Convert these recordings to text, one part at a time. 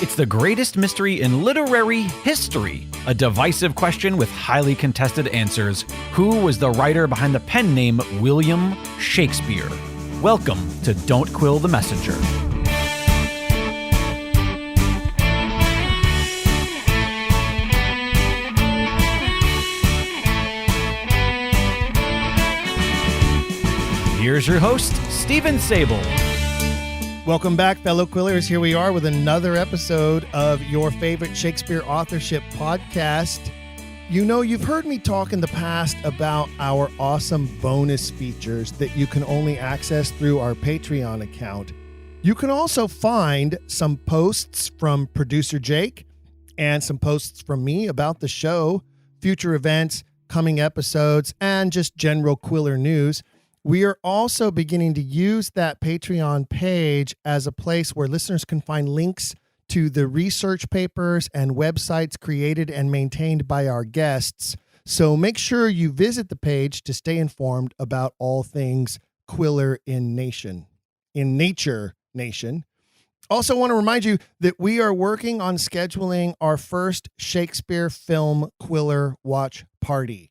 It's the greatest mystery in literary history. A divisive question with highly contested answers. Who was the writer behind the pen name William Shakespeare? Welcome to Don't Quill the Messenger. Here's your host, Stephen Sable. Welcome back, fellow Quillers. Here we are with another episode of your favorite Shakespeare authorship podcast. You know, you've heard me talk in the past about our awesome bonus features that you can only access through our Patreon account. You can also find some posts from producer Jake and some posts from me about the show, future events, coming episodes, and just general Quiller news. We are also beginning to use that Patreon page as a place where listeners can find links to the research papers and websites created and maintained by our guests. So make sure you visit the page to stay informed about all things Quiller in Nature Nation. Also want to remind you that we are working on scheduling our first Shakespeare film Quiller watch party.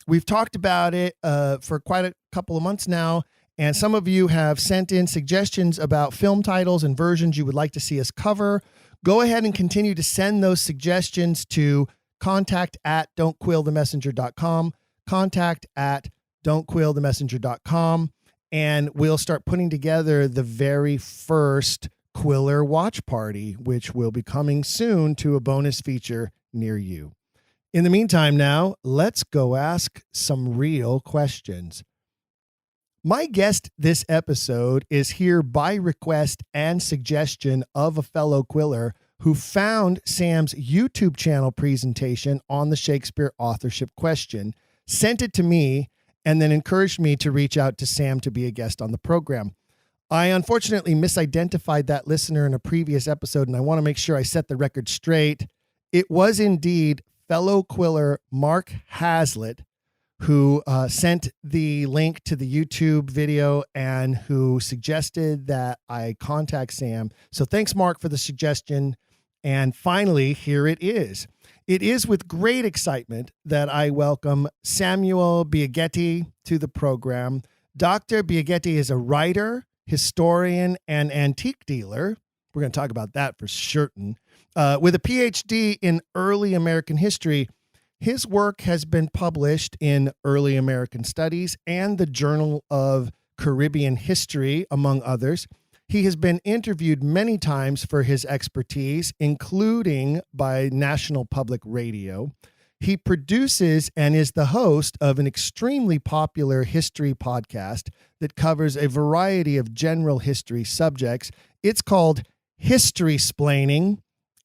We've talked about it for quite a couple of months now, and some of you have sent in suggestions about film titles and versions you would like to see us cover. Go ahead and continue to send those suggestions to contact@don'tquillthemessenger.com, contact@don'tquillthemessenger.com, and we'll start putting together the very first Quiller watch party, which will be coming soon to a bonus feature near you. In the meantime now, let's go ask some real questions. My guest this episode is here by request and suggestion of a fellow Quiller who found Sam's YouTube channel presentation on the Shakespeare authorship question, sent it to me, and then encouraged me to reach out to Sam to be a guest on the program. I unfortunately misidentified that listener in a previous episode, and I want to make sure I set the record straight. It was indeed fellow Quiller Mark Hazlitt, who sent the link to the YouTube video and who suggested that I contact Sam. So thanks, Mark, for the suggestion. And finally, here it is. It is with great excitement that I welcome Samuel Biaghetti to the program. Dr. Biaghetti is a writer, historian, and antique dealer. We're going to talk about that for certain. With a PhD in early American history, his work has been published in Early American Studies and the Journal of Caribbean History, among others. He has been interviewed many times for his expertise, including by National Public Radio. He produces and is the host of an extremely popular history podcast that covers a variety of general history subjects. It's called Historiansplaining.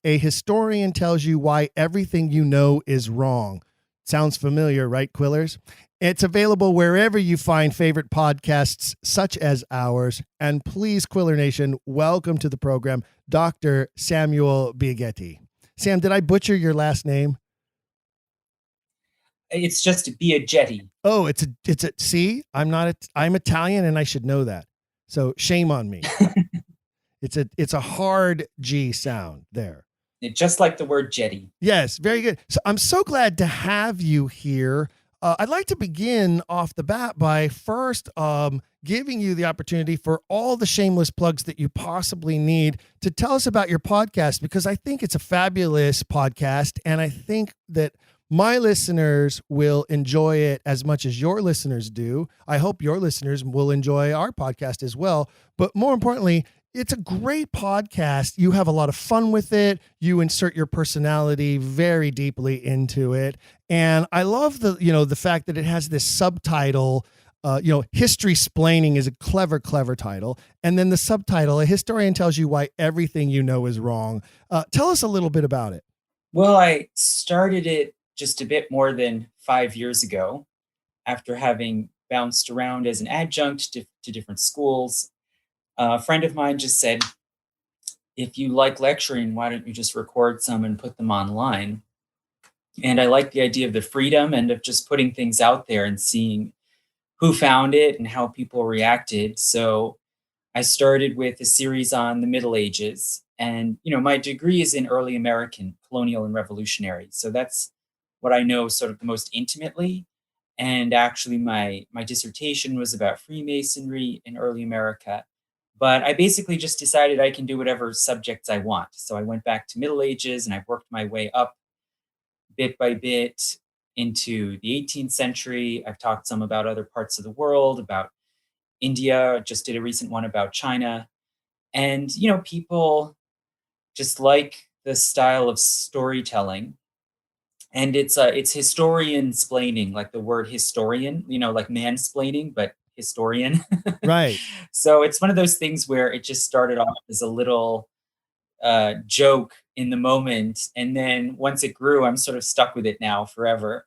A historian tells you why everything you know is wrong. Sounds familiar, right, Quillers? It's available wherever you find favorite podcasts such as ours. And please, Quiller Nation, welcome to the program, Dr. Samuel Biaghetti. Sam, did I butcher your last name? It's just Biaghetti. Oh, see, I'm Italian and I should know that. So shame on me. It's a hard G sound there. Just like the word jetty. Yes, very good. So I'm so glad to have you here. I'd like to begin off the bat by first giving you the opportunity for all the shameless plugs that you possibly need to tell us about your podcast, because I think it's a fabulous podcast, and I think that my listeners will enjoy it as much as your listeners do. I hope your listeners will enjoy our podcast as well. But more importantly, it's a great podcast. You have a lot of fun with it. You insert your personality very deeply into it. And I love the fact that it has this subtitle, Historiansplaining is a clever title. And then the subtitle, a historian tells you why everything you know is wrong. Tell us a little bit about it. Well, I started it just a bit more than 5 years ago after having bounced around as an adjunct to different schools. A friend of mine just said, if you like lecturing, why don't you just record some and put them online? And I like the idea of the freedom and of just putting things out there and seeing who found it and how people reacted. So I started with a series on the Middle Ages. And, my degree is in early American, colonial and revolutionary. So that's what I know sort of the most intimately. And actually my dissertation was about Freemasonry in early America. But I basically just decided I can do whatever subjects I want. So I went back to Middle Ages and I worked my way up bit by bit into the 18th century. I've talked some about other parts of the world, about India, just did a recent one about China. And, people just like the style of storytelling. And it's historiansplaining, like the word historian, like mansplaining, but historian. Right. So it's one of those things where it just started off as a little joke in the moment. And then once it grew, I'm sort of stuck with it now forever.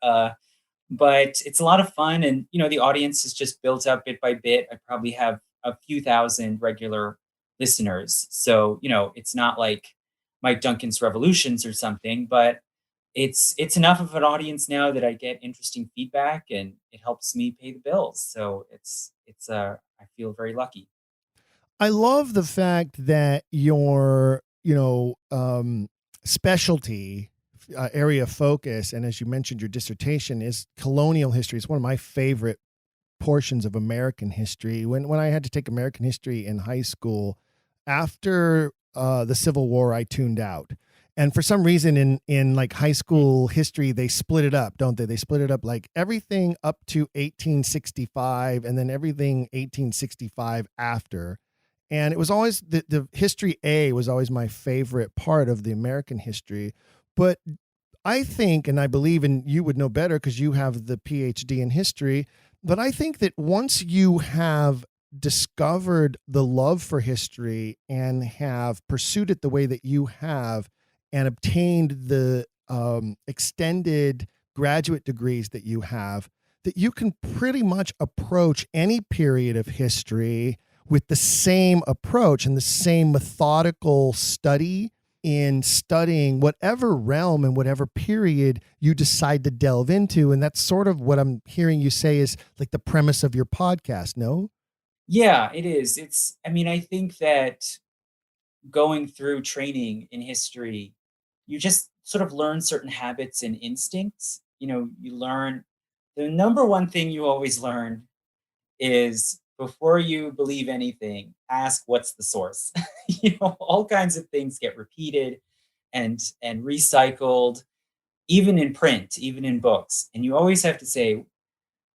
But it's a lot of fun. And, the audience has just built up bit by bit. I probably have a few thousand regular listeners. So, it's not like Mike Duncan's Revolutions or something, but it's enough of an audience now that I get interesting feedback and it helps me pay the bills. So I feel very lucky. I love the fact that your, specialty area of focus, and as you mentioned, your dissertation is colonial history. It's one of my favorite portions of American history. When I had to take American history in high school, after the Civil War, I tuned out. And for some reason in like high school history, they split it up, don't they? They split it up like everything up to 1865 and then everything 1865 after. And it was always the history A was always my favorite part of the American history. But I think, and I believe, and you would know better because you have the PhD in history, but I think that once you have discovered the love for history and have pursued it the way that you have and obtained the extended graduate degrees that you have, that you can pretty much approach any period of history with the same approach and the same methodical study in studying whatever realm and whatever period you decide to delve into. And that's sort of what I'm hearing you say is like the premise of your podcast, no? Yeah, it is. I think that going through training in history, you just sort of learn certain habits and instincts. You learn the number one thing you always learn is before you believe anything, ask what's the source. All kinds of things get repeated and recycled, even in print, even in books. And you always have to say,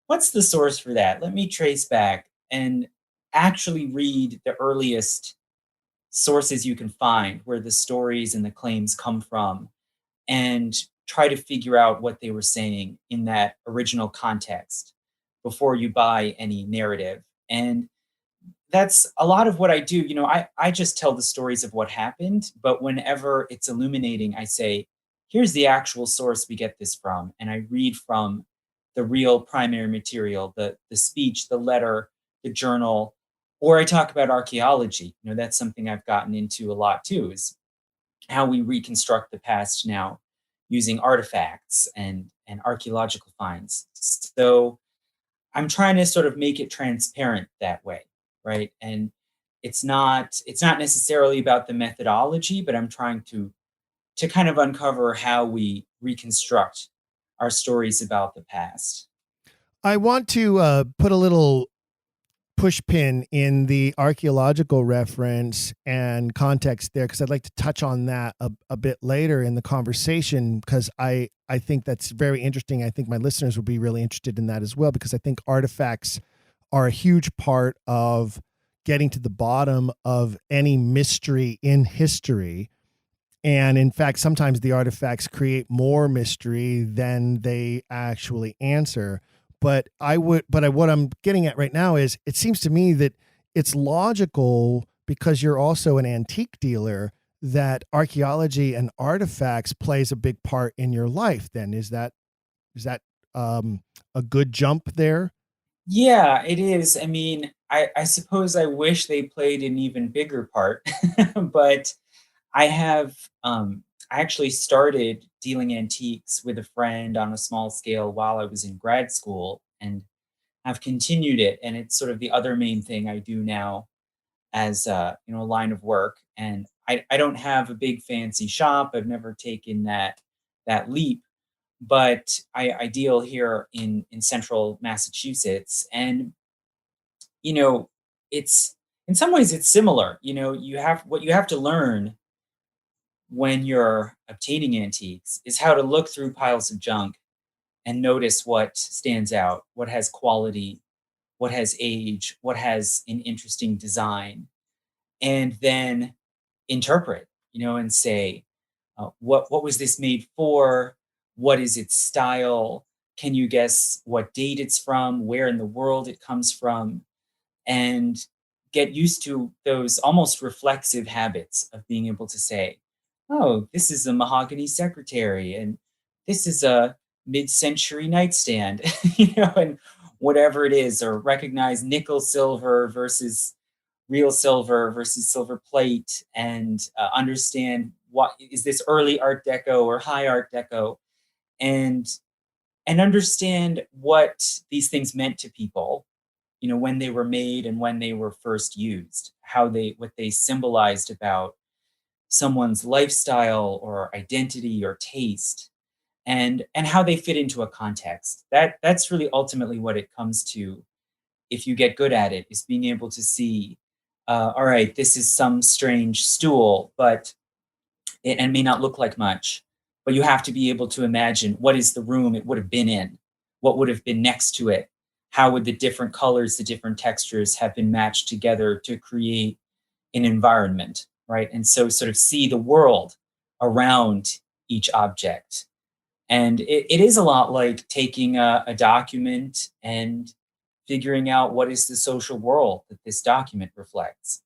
what's the source for that? Let me trace back and actually read the earliest sources you can find where the stories and the claims come from and try to figure out what they were saying in that original context before you buy any narrative. And that's a lot of what I do. I just tell the stories of what happened, but whenever it's illuminating, I say, here's the actual source we get this from. And I read from the real primary material, the speech, the letter, the journal, or I talk about archaeology. That's something I've gotten into a lot too, is how we reconstruct the past now using artifacts and archaeological finds. So I'm trying to sort of make it transparent that way, right? And it's not necessarily about the methodology, but I'm trying to kind of uncover how we reconstruct our stories about the past. I want to put a little push pin in the archaeological reference and context there, because I'd like to touch on that a bit later in the conversation, because I think that's very interesting. I think my listeners will be really interested in that as well, because I think artifacts are a huge part of getting to the bottom of any mystery in history. And in fact, sometimes the artifacts create more mystery than they actually answer. But what I'm getting at right now is it seems to me that it's logical, because you're also an antique dealer, that archaeology and artifacts plays a big part in your life. Then is that a good jump there? Yeah, it is. I suppose I wish they played an even bigger part, but I have I actually started dealing antiques with a friend on a small scale while I was in grad school, and have continued it. And it's sort of the other main thing I do now as a line of work. And I don't have a big fancy shop. I've never taken that leap, but I deal here in central Massachusetts, and it's in some ways it's similar. You have to learn when you're obtaining antiques is how to look through piles of junk and notice what stands out, what has quality, what has age, what has an interesting design, and then interpret, and say, what was this made for? What is its style? Can you guess what date it's from? Where in the world it comes from? And get used to those almost reflexive habits of being able to say, oh, this is a mahogany secretary, and this is a mid-century nightstand, and whatever it is, or recognize nickel silver versus real silver versus silver plate, and understand what is this early Art Deco or high Art Deco, and understand what these things meant to people, when they were made and when they were first used, what they symbolized about someone's lifestyle or identity or taste, and how they fit into a context. That's really ultimately what it comes to. If you get good at it, is being able to see, all right, this is some strange stool, but and may not look like much, but you have to be able to imagine what is the room it would have been in, what would have been next to it, how would the different colors, the different textures have been matched together to create an environment, right? And so sort of see the world around each object. And it is a lot like taking a document and figuring out what is the social world that this document reflects.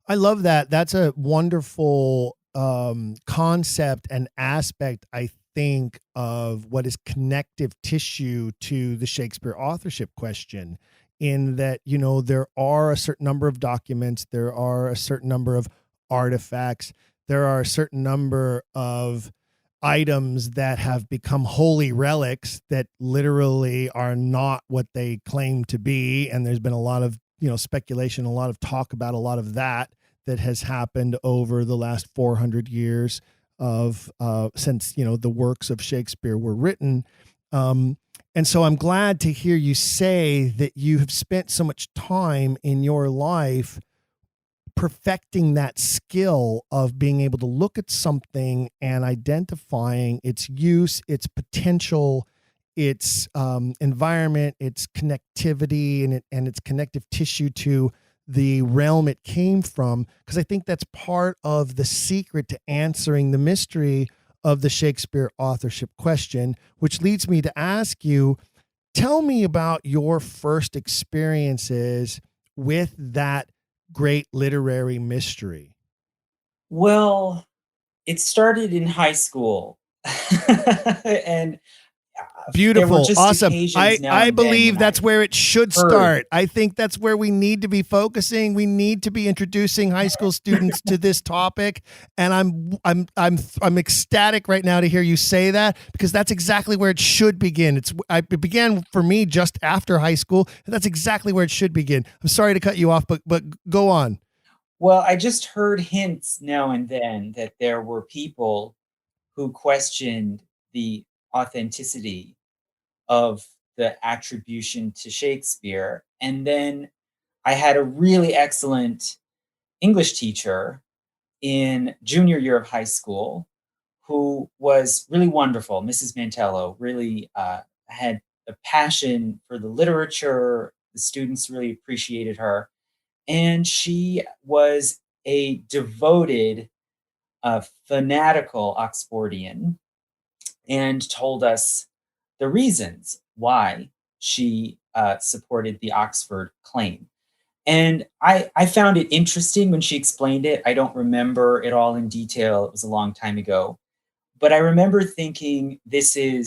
I love that. That's a wonderful concept and aspect, I think, of what is connective tissue to the Shakespeare authorship question, in that, there are a certain number of documents, there are a certain number of artifacts, there are a certain number of items that have become holy relics that literally are not what they claim to be. And there's been a lot of, speculation, a lot of talk about a lot of that has happened over the last 400 years of since, the works of Shakespeare were written. And so I'm glad to hear you say that you have spent so much time in your life perfecting that skill of being able to look at something and identifying its use, its potential, its environment, its connectivity, and its connective tissue to the realm it came from. Because I think that's part of the secret to answering the mystery of the Shakespeare authorship question, which leads me to ask you, tell me about your first experiences with that great literary mystery. Well, it started in high school. And beautiful, awesome. I and believe that's where it should start. I think that's where we need to be focusing. We need to be introducing high school students to this topic, and I'm ecstatic right now to hear you say that, because that's exactly where it should begin. It began for me just after high school, and that's exactly where it should begin. I'm sorry to cut you off, but go on. Well, I just heard hints now and then that there were people who questioned the authenticity of the attribution to Shakespeare. And then I had a really excellent English teacher in junior year of high school who was really wonderful. Mrs. Mantello really had a passion for the literature. The students really appreciated her. And she was a devoted, fanatical Oxfordian, and told us the reasons why she supported the Oxford claim. And I found it interesting when she explained it. I don't remember it all in detail. It was a long time ago. But I remember thinking, there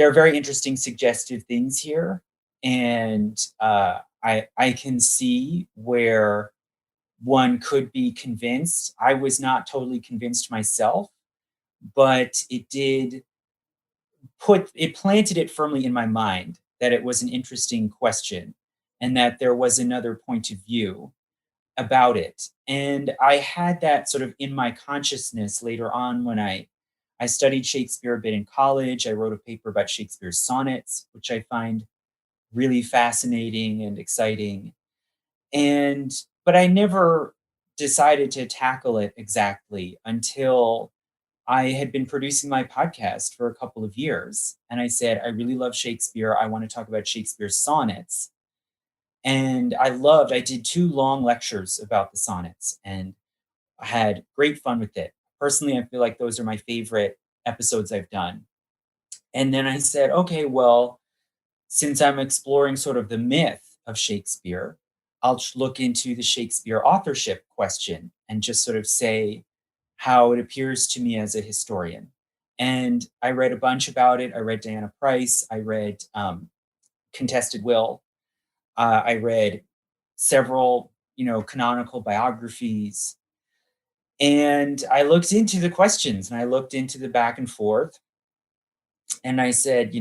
are very interesting suggestive things here. And I can see where one could be convinced. I was not totally convinced myself, but it planted it firmly in my mind that it was an interesting question and that there was another point of view. about it. And I had that sort of in my consciousness later on when I studied Shakespeare a bit in college. I wrote a paper about Shakespeare's sonnets, which I find really fascinating and exciting. But I never decided to tackle it exactly until I had been producing my podcast for a couple of years. And I said, I really love Shakespeare. I want to talk about Shakespeare's sonnets. And I did 2 long lectures about the sonnets and I had great fun with it. Personally, I feel like those are my favorite episodes I've done. And then I said, okay, well, since I'm exploring sort of the myth of Shakespeare, I'll look into the Shakespeare authorship question and just sort of say how it appears to me as a historian. And I read a bunch about it. I read Diana Price. I read Contested Will. I read several, canonical biographies. And I looked into the questions and I looked into the back and forth. And I said,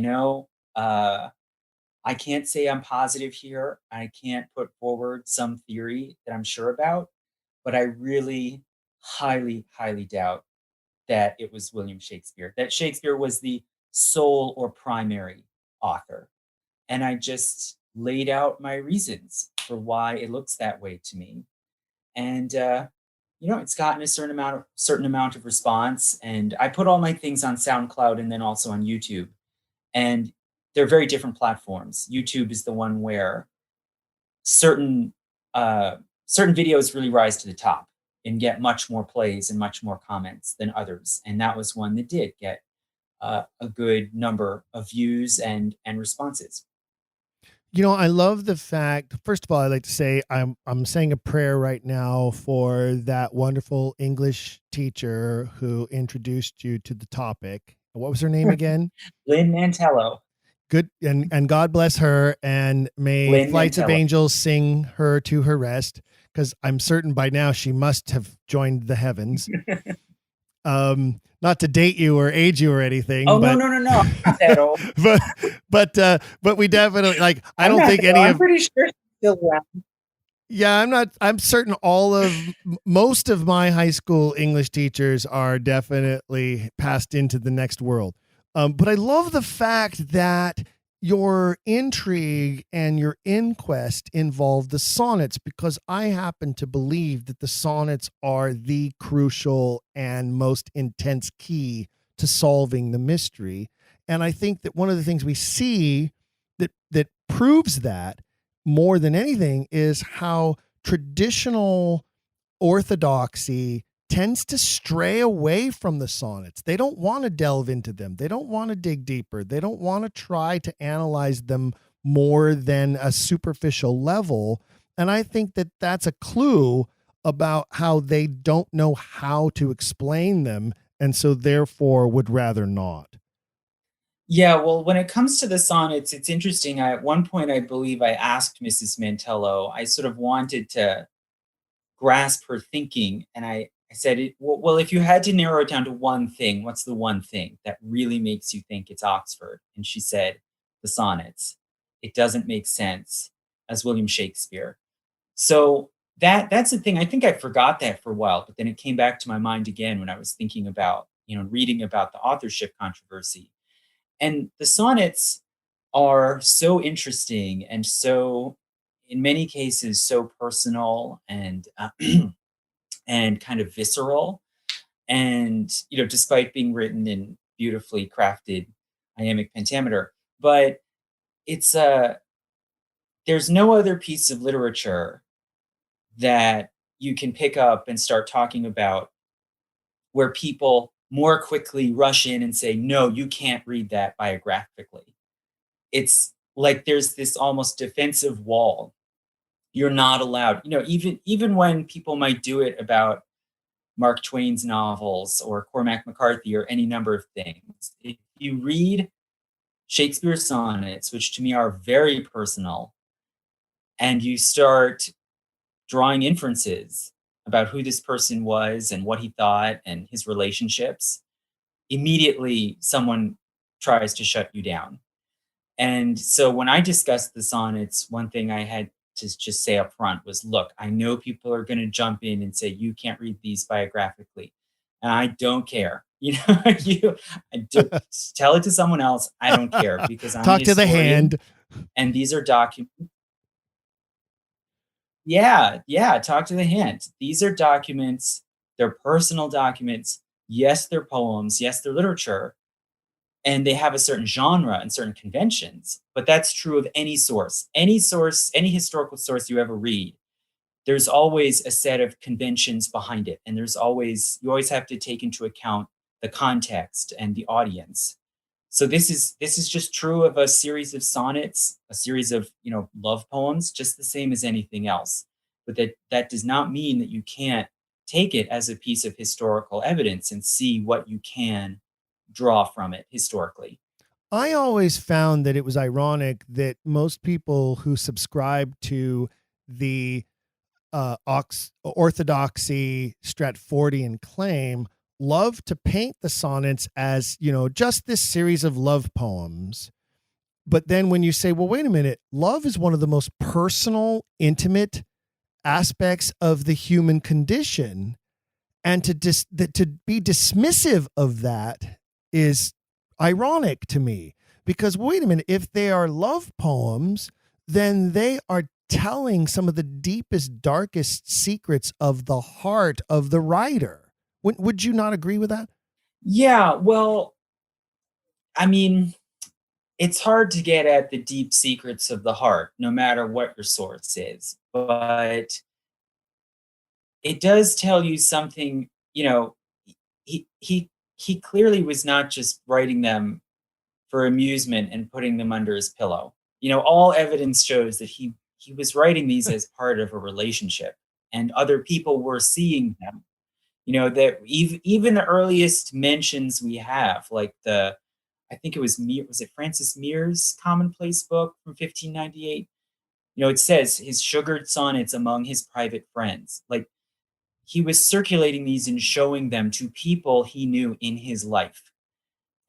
I can't say I'm positive here. I can't put forward some theory that I'm sure about, but I really highly, highly doubt that it was William Shakespeare, that Shakespeare was the sole or primary author. And I just laid out my reasons for why it looks that way to me. And, it's gotten a certain amount of response. And I put all my things on SoundCloud and then also on YouTube. And they're very different platforms. YouTube is the one where certain videos really rise to the top and get much more plays and much more comments than others. And that was one that did get a good number of views and responses. I love the fact, first of all, I'd like to say I'm saying a prayer right now for that wonderful English teacher who introduced you to the topic. What was her name again? Lynn Mantello. Good, and God bless her, and may Lynn flights Mantello. of angels sing her to her rest, because I'm certain by now she must have joined the heavens. Not to date you or age you or anything. Oh, but, no. I'm not that old. but we definitely I'm pretty sure she's still around. Yeah, I'm certain most of my high school English teachers are definitely passed into the next world. But I love the fact that your intrigue and your inquest involved the sonnets, because I happen to believe that the sonnets are the crucial and most intense key to solving the mystery. And I think that one of the things we see that proves that more than anything is how traditional orthodoxy tends to stray away from the sonnets. They don't want to delve into them. They don't want to dig deeper. They don't want to try to analyze them more than a superficial level. And I think that that's a clue about how they don't know how to explain them, and so therefore would rather not. Yeah, well, when it comes to the sonnets, it's interesting. At one point, I believe I asked Mrs. Mantello, I sort of wanted to grasp her thinking. And I said, well, if you had to narrow it down to one thing, what's the one thing that really makes you think it's Oxford? And she said, the sonnets. It doesn't make sense as William Shakespeare. So that's the thing. I think I forgot that for a while, but then it came back to my mind again when I was thinking about, reading about the authorship controversy. And the sonnets are so interesting and so, in many cases, so personal and and kind of visceral. And, despite being written in beautifully crafted iambic pentameter, but it's there's no other piece of literature that you can pick up and start talking about where people more quickly rush in and say, no, you can't read that biographically. It's like there's this almost defensive wall. You're not allowed, even when people might do it about Mark Twain's novels or Cormac McCarthy or any number of things. If you read Shakespeare's sonnets, which to me are very personal, and you start drawing inferences about who this person was and what he thought and his relationships, immediately someone tries to shut you down. And so when I discussed the sonnets, one thing I had to just say up front was, look, I know people are going to jump in and say, you can't read these biographically. And I don't care. Tell it to someone else. I don't care, because I'm talk a to the historian, hand. and these are documents. Yeah, talk to the hand. These are documents. They're personal documents. Yes, they're poems. Yes, they're literature. And they have a certain genre and certain conventions. But that's true of any source, any historical source you ever read. There's always a set of conventions behind it. And you always have to take into account the context and the audience. So this is just true of a series of sonnets, a series of, love poems, just the same as anything else. But that does not mean that you can't take it as a piece of historical evidence and see what you can draw from it historically. I always found that it was ironic that most people who subscribe to the orthodoxy Stratfordian claim love to paint the sonnets as, just this series of love poems. But then when you say, well, wait a minute, love is one of the most personal, intimate aspects of the human condition. And to be dismissive of that is ironic to me, because wait a minute, if they are love poems, then they are telling some of the deepest, darkest secrets of the heart of the writer. Would you not agree with that? Yeah, well, I mean, it's hard to get at the deep secrets of the heart, no matter what your source is. But it does tell you something. He clearly was not just writing them for amusement and putting them under his pillow. All evidence shows that he was writing these as part of a relationship, and other people were seeing them. That even the earliest mentions we have, like I think it was Francis Mere's commonplace book from 1598. It says his sugared sonnets among his private friends. Like, he was circulating these and showing them to people he knew in his life.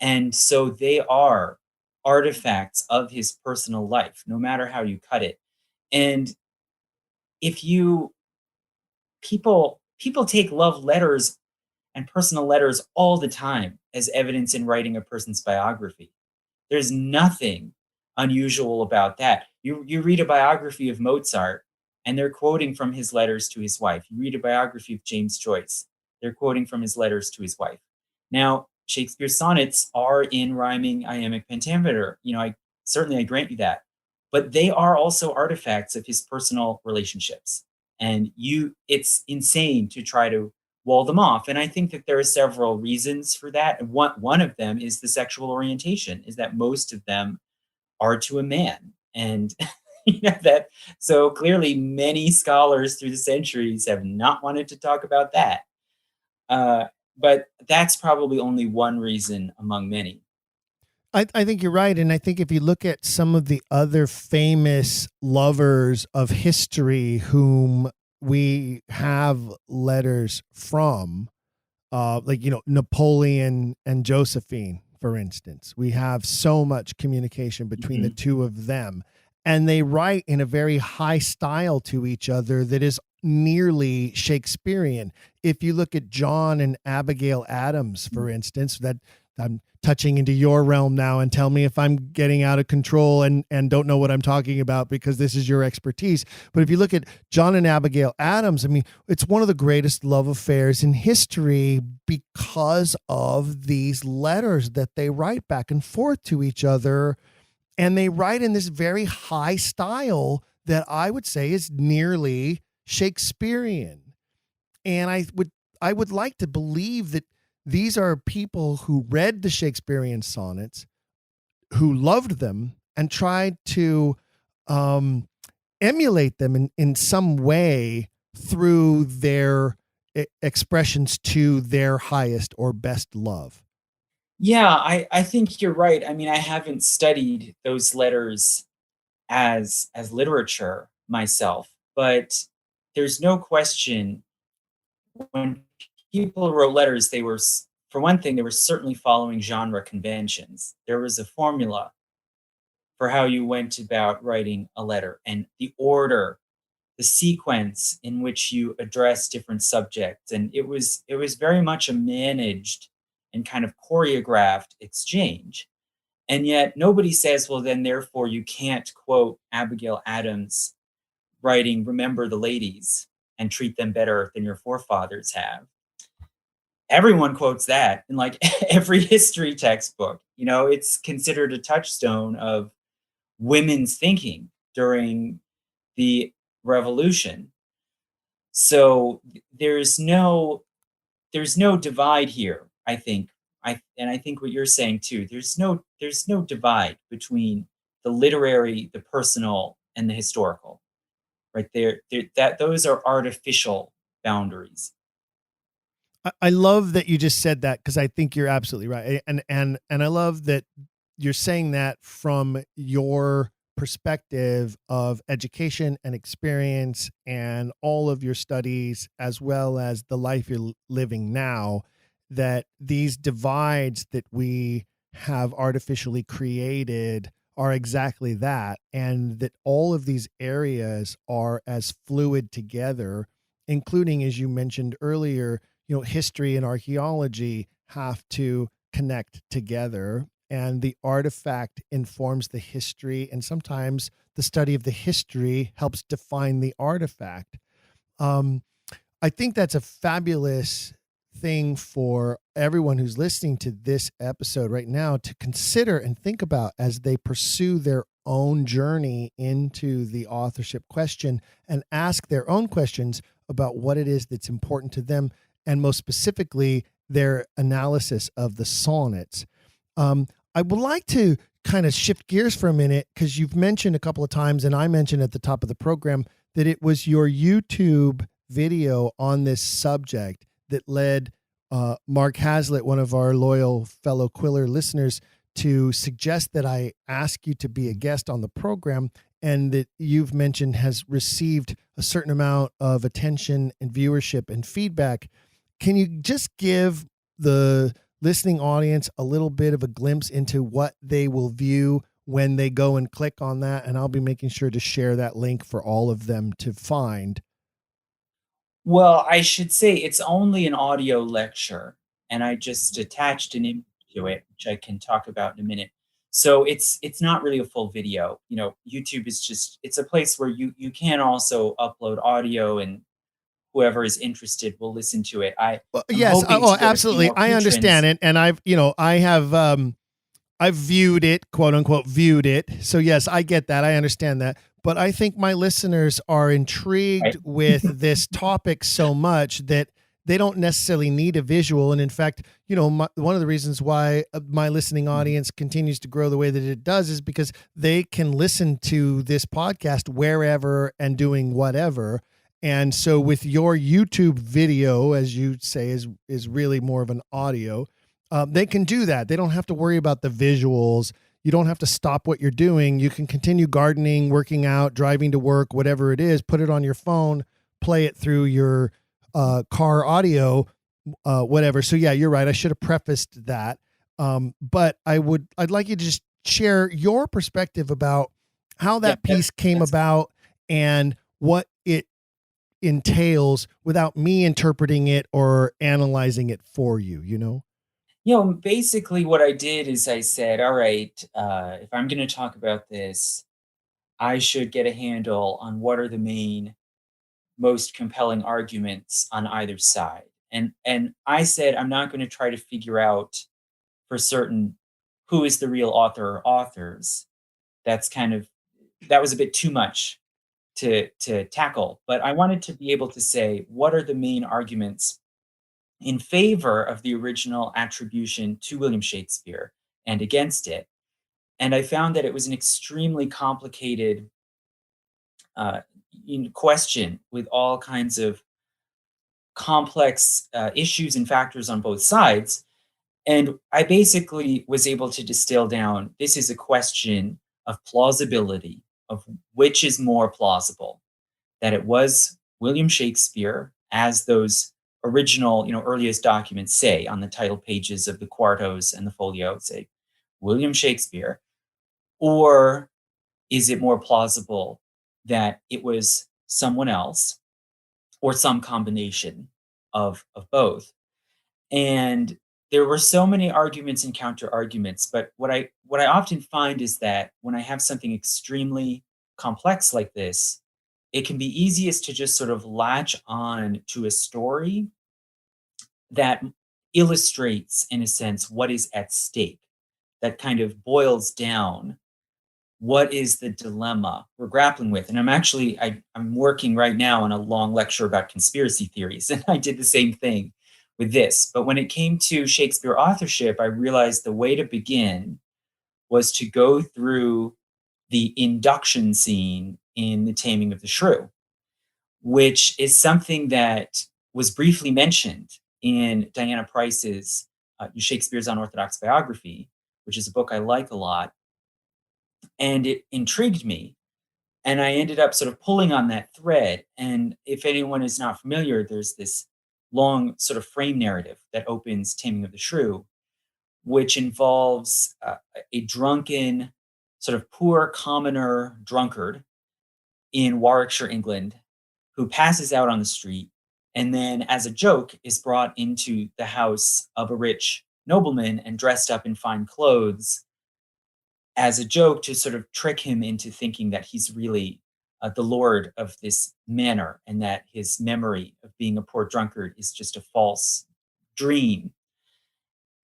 And so they are artifacts of his personal life, no matter how you cut it. And people take love letters and personal letters all the time as evidence in writing a person's biography. There's nothing unusual about that. You read a biography of Mozart, and they're quoting from his letters to his wife. You read a biography of James Joyce, they're quoting from his letters to his wife. Now, Shakespeare's sonnets are in rhyming iambic pentameter. I grant you that. But they are also artifacts of his personal relationships. And it's insane to try to wall them off. And I think that there are several reasons for that. And one of them is the sexual orientation, is that most of them are to a man. And so clearly many scholars through the centuries have not wanted to talk about that. But that's probably only one reason among many. I think you're right. And I think if you look at some of the other famous lovers of history whom we have letters from, Napoleon and Josephine, for instance, we have so much communication between the two of them, and they write in a very high style to each other that is nearly Shakespearean. If you look at John and Abigail Adams, for instance, that I'm touching into your realm now, and tell me if I'm getting out of control and don't know what I'm talking about, because this is your expertise. But if you look at John and Abigail Adams, I mean, it's one of the greatest love affairs in history because of these letters that they write back and forth to each other. And they write in this very high style that I would say is nearly Shakespearean. And I would like to believe that these are people who read the Shakespearean sonnets, who loved them, and tried to emulate them in some way through their expressions to their highest or best love. Yeah, I think you're right. I mean, I haven't studied those letters as literature myself, but there's no question when people wrote letters, they were, for one thing, they were certainly following genre conventions. There was a formula for how you went about writing a letter, and the order, the sequence in which you address different subjects. And it was very much a managed and kind of choreographed exchange. And yet nobody says, well, then therefore you can't quote Abigail Adams writing, "Remember the ladies and treat them better than your forefathers have." Everyone quotes that in like every history textbook. You know, it's considered a touchstone of women's thinking during the revolution. So there's no divide here, I think. I think what you're saying too, there's no divide between the literary, the personal, and the historical. Right there, that those are artificial boundaries. I love that you just said that, because I think you're absolutely right. And I love that you're saying that from your perspective of education and experience and all of your studies, as well as the life you're living now, that these divides that we have artificially created are exactly that, and that all of these areas are as fluid together, including, as you mentioned earlier, history and archaeology have to connect together, and the artifact informs the history, and sometimes the study of the history helps define the artifact. I think that's a fabulous thing for everyone who's listening to this episode right now to consider and think about as they pursue their own journey into the authorship question, and ask their own questions about what it is that's important to them, and most specifically, their analysis of the sonnets. I would like to kind of shift gears for a minute, because you've mentioned a couple of times, and I mentioned at the top of the program, that it was your YouTube video on this subject that led Mark Hazlitt, one of our loyal fellow Quiller listeners, to suggest that I ask you to be a guest on the program, and that you've mentioned has received a certain amount of attention and viewership and feedback. Can you just give the listening audience a little bit of a glimpse into what they will view when they go and click on that? And I'll be making sure to share that link for all of them to find. Well, I should say it's only an audio lecture, and I just attached an image to it, which I can talk about in a minute. So it's not really a full video. You know, YouTube is just, it's a place where you can also upload audio, and whoever is interested will listen to it. Yes. Oh, absolutely. I understand it. And I've viewed it, quote unquote, viewed it. So yes, I get that. I understand that. But I think my listeners are intrigued with this topic so much that they don't necessarily need a visual. And in fact, one of the reasons why my listening audience continues to grow the way that it does is because they can listen to this podcast wherever and doing whatever. And so with your YouTube video, as you say, is really more of an audio, they can do that. They don't have to worry about the visuals. You don't have to stop what you're doing. You can continue gardening, working out, driving to work, whatever it is, put it on your phone, play it through your car audio, whatever. So yeah, you're right. I should have prefaced that. But I'd like you to just share your perspective about how that piece came about and what it entails without me interpreting it or analyzing it for you, Basically what I did is I said, all right, if I'm going to talk about this, I should get a handle on what are the main, most compelling arguments on either side. And I said, I'm not going to try to figure out for certain who is the real author or authors. That was a bit too much to tackle, but I wanted to be able to say, what are the main arguments in favor of the original attribution to William Shakespeare and against it? And I found that it was an extremely complicated question with all kinds of complex issues and factors on both sides. And I basically was able to distill down, this is a question of plausibility, of which is more plausible, that it was William Shakespeare, as those original, earliest documents say on the title pages of the quartos and the folio, say William Shakespeare, or is it more plausible that it was someone else or some combination of both? And there were so many arguments and counter arguments, but what I often find is that when I have something extremely complex like this, it can be easiest to just sort of latch on to a story that illustrates, in a sense, what is at stake, that kind of boils down what is the dilemma we're grappling with. And I'm working right now on a long lecture about conspiracy theories, and I did the same thing with this. But when it came to Shakespeare authorship, I realized the way to begin was to go through the induction scene in The Taming of the Shrew, which is something that was briefly mentioned in Diana Price's Shakespeare's Unorthodox Biography, which is a book I like a lot. And it intrigued me. And I ended up sort of pulling on that thread. And if anyone is not familiar, there's this long sort of frame narrative that opens Taming of the Shrew, which involves a drunken, sort of poor commoner drunkard in Warwickshire, England, who passes out on the street and then, as a joke, is brought into the house of a rich nobleman and dressed up in fine clothes as a joke to sort of trick him into thinking that he's really the lord of this manor and that his memory of being a poor drunkard is just a false dream.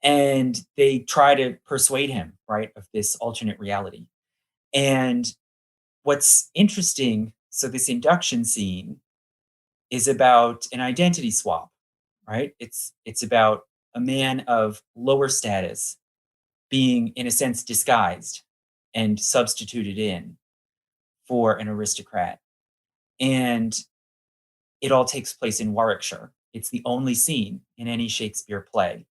And they try to persuade him, right, of this alternate reality. And what's interesting, so this induction scene is about an identity swap, right? It's about a man of lower status being, in a sense, disguised and substituted in for an aristocrat. And it all takes place in Warwickshire. It's the only scene in any Shakespeare play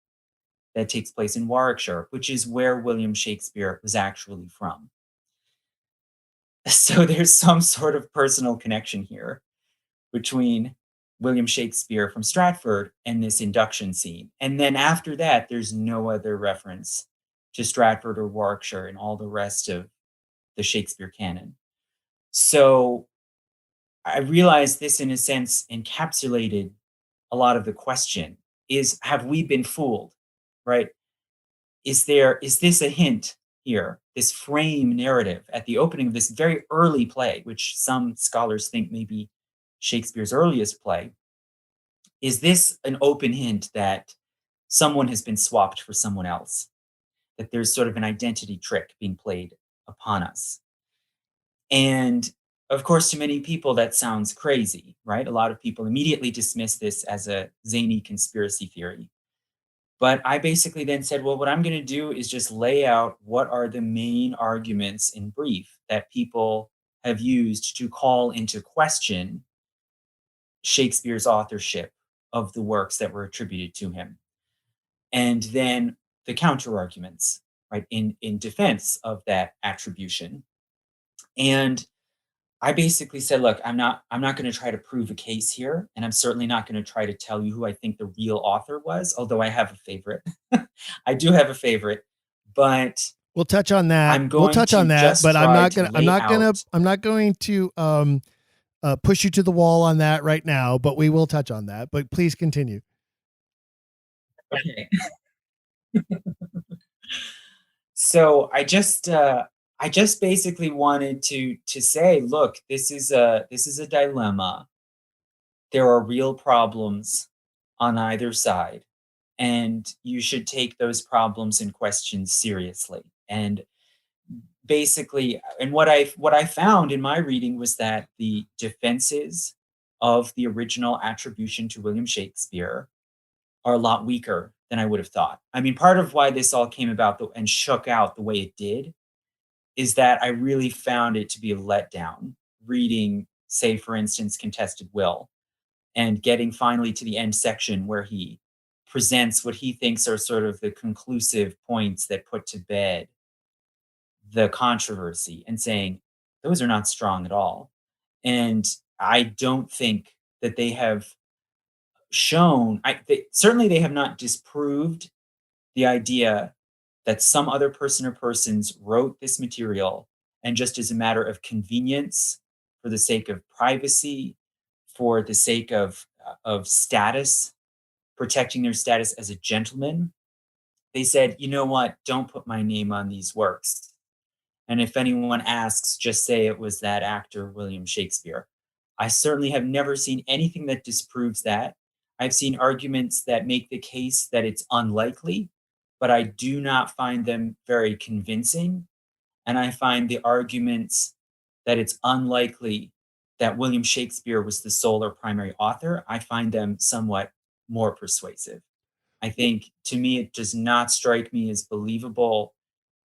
that takes place in Warwickshire, which is where William Shakespeare was actually from. So there's some sort of personal connection here between William Shakespeare from Stratford and this induction scene. And then after that, there's no other reference to Stratford or Warwickshire in all the rest of the Shakespeare canon. So I realized this, in a sense, encapsulated a lot of the question is, have we been fooled, right? Is this a hint here, this frame narrative at the opening of this very early play, which some scholars think may be Shakespeare's earliest play? Is this an open hint that someone has been swapped for someone else? That there's sort of an identity trick being played upon us? And of course, to many people, that sounds crazy, right? A lot of people immediately dismiss this as a zany conspiracy theory. But I basically then said, well, what I'm going to do is just lay out what are the main arguments in brief that people have used to call into question Shakespeare's authorship of the works that were attributed to him. And then the counter arguments, right, in defense of that attribution. And I basically said, look, I'm not going to try to prove a case here, and I'm certainly not going to try to tell you who I think the real author was, although I have a favorite. I do have a favorite, but we'll touch on that. I'm going but I'm not going to push you to the wall on that right now, but we will touch on that. But please continue. Okay. So I just basically wanted to say, look, this is a dilemma. There are real problems on either side, and you should take those problems and questions seriously. And basically, and what I found in my reading was that the defenses of the original attribution to William Shakespeare are a lot weaker than I would have thought. I mean, part of why this all came about and shook out the way it did is that I really found it to be a letdown reading, say, for instance, Contested Will, and getting finally to the end section where he presents what he thinks are sort of the conclusive points that put to bed the controversy and saying, those are not strong at all. And I don't think that they have shown, certainly they have not disproved the idea that some other person or persons wrote this material and just as a matter of convenience, for the sake of privacy, for the sake of status, protecting their status as a gentleman, they said, you know what, don't put my name on these works. And if anyone asks, just say it was that actor, William Shakespeare. I certainly have never seen anything that disproves that. I've seen arguments that make the case that it's unlikely, but I do not find them very convincing. And I find the arguments that it's unlikely that William Shakespeare was the sole or primary author, I find them somewhat more persuasive. I think, to me, it does not strike me as believable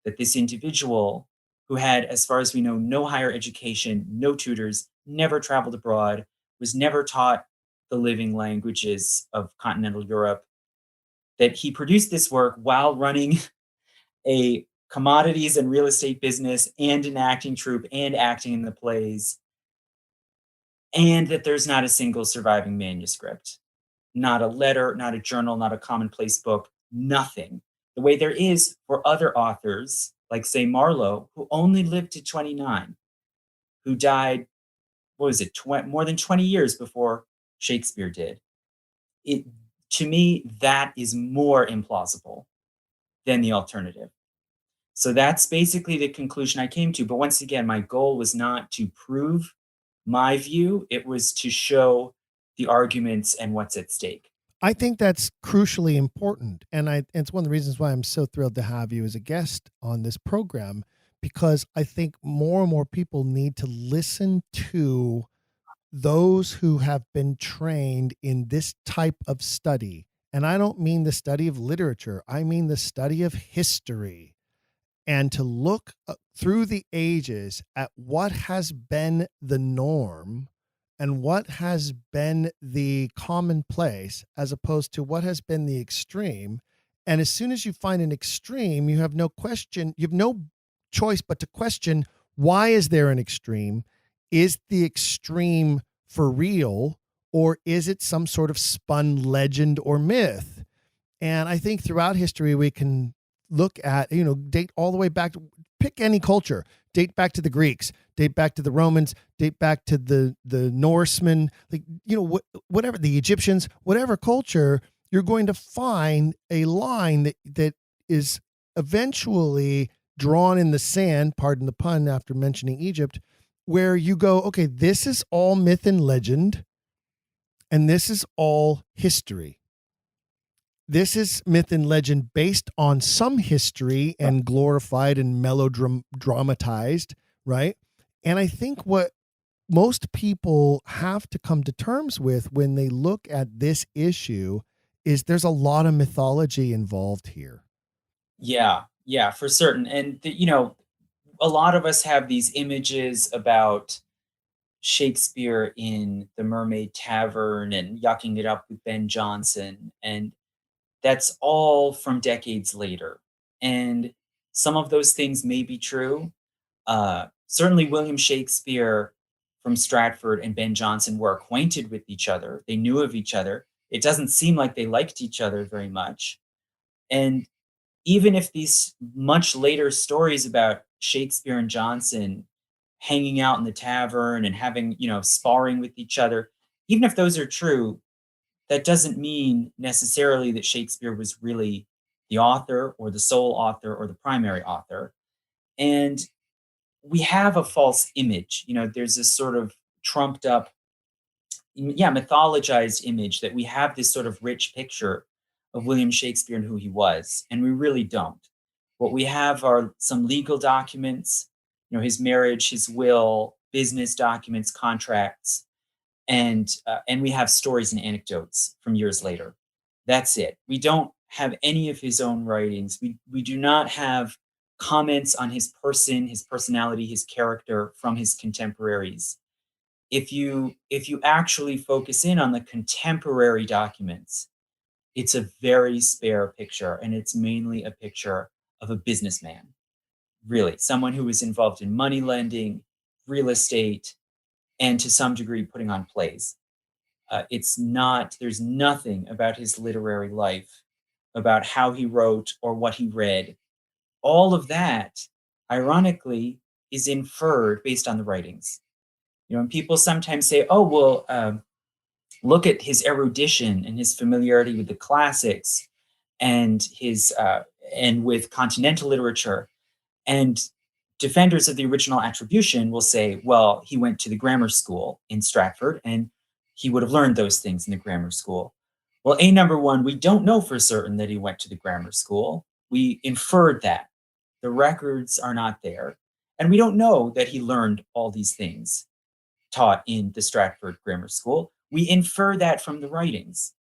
that this individual, who had, as far as we know, no higher education, no tutors, never traveled abroad, was never taught the living languages of continental Europe, that he produced this work while running a commodities and real estate business and an acting troupe and acting in the plays, and that there's not a single surviving manuscript, not a letter, not a journal, not a commonplace book, nothing. The way there is for other authors, like, say, Marlowe, who only lived to 29, who died, what was it, more than 20 years before Shakespeare did. To me, that is more implausible than the alternative. So that's basically the conclusion I came to. But once again, my goal was not to prove my view. It was to show the arguments and what's at stake. I think that's crucially important. And it's one of the reasons why I'm so thrilled to have you as a guest on this program, because I think more and more people need to listen to those who have been trained in this type of study. And I don't mean the study of literature, I mean the study of history, and to look through the ages at what has been the norm and what has been the commonplace, as opposed to what has been the extreme. And as soon as you find an extreme, you have no choice but to question, why is there an extreme? Is the extreme for real, or is it some sort of spun legend or myth? And I think throughout history, we can look at, date all the way back to, pick any culture, date back to the Greeks, date back to the Romans, date back to the Norsemen, whatever, the Egyptians, whatever culture, you're going to find a line that is eventually drawn in the sand, pardon the pun after mentioning Egypt, where you go, okay, this is all myth and legend, and this is all history. This is myth and legend based on some history and glorified and melodramatized, right? And I think what most people have to come to terms with when they look at this issue is there's a lot of mythology involved here. Yeah, for certain. And, a lot of us have these images about Shakespeare in the Mermaid Tavern and yucking it up with Ben Jonson. And that's all from decades later. And some of those things may be true. Certainly William Shakespeare from Stratford and Ben Jonson were acquainted with each other. They knew of each other. It doesn't seem like they liked each other very much. And even if these much later stories about Shakespeare and Jonson hanging out in the tavern and having, sparring with each other, even if those are true, that doesn't mean necessarily that Shakespeare was really the author or the sole author or the primary author. And we have a false image. There's this sort of trumped up, mythologized image that we have this sort of rich picture of William Shakespeare and who he was. And we really don't. What we have are some legal documents, his marriage, his will, business documents, contracts, and we have stories and anecdotes from years later. That's it. We don't have any of his own writings. We do not have comments on his person, his personality, his character from his contemporaries. If you actually focus in on the contemporary documents, it's a very spare picture, and it's mainly a picture of a businessman, really, someone who was involved in money lending, real estate, and to some degree putting on plays. There's nothing about his literary life, about how he wrote or what he read. All of that, ironically, is inferred based on the writings. And people sometimes say, oh, well, look at his erudition and his familiarity with the classics and his and with continental literature. And defenders of the original attribution will say, well, he went to the grammar school in Stratford and he would have learned those things in the grammar school. Well, number one, we don't know for certain that he went to the grammar school. We inferred that. The records are not there. And we don't know that he learned all these things taught in the Stratford Grammar School. We infer that from the writings,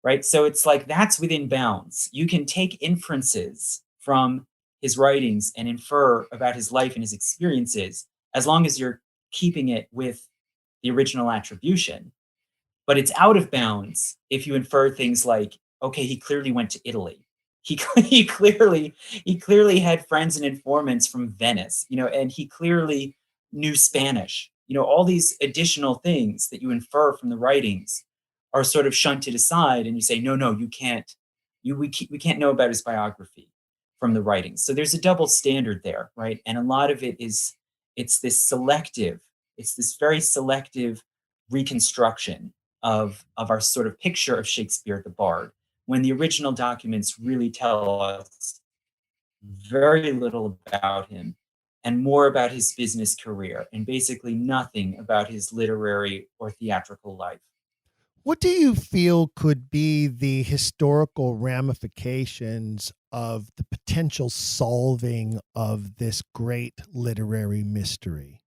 right? So it's like that's within bounds. You can take inferences from his writings and infer about his life and his experiences as long as you're keeping it with the original attribution. But it's out of bounds if you infer things like, okay, he clearly went to Italy. He clearly had friends and informants from Venice, and he clearly knew Spanish. All these additional things that you infer from the writings are sort of shunted aside, and you say, no, you can't. We can't know about his biography from the writings. So there's a double standard there, right? And a lot of it is it's this very selective reconstruction of our sort of picture of Shakespeare the Bard, when the original documents really tell us very little about him and more about his business career and basically nothing about his literary or theatrical life. What do you feel could be the historical ramifications of the potential solving of this great literary mystery?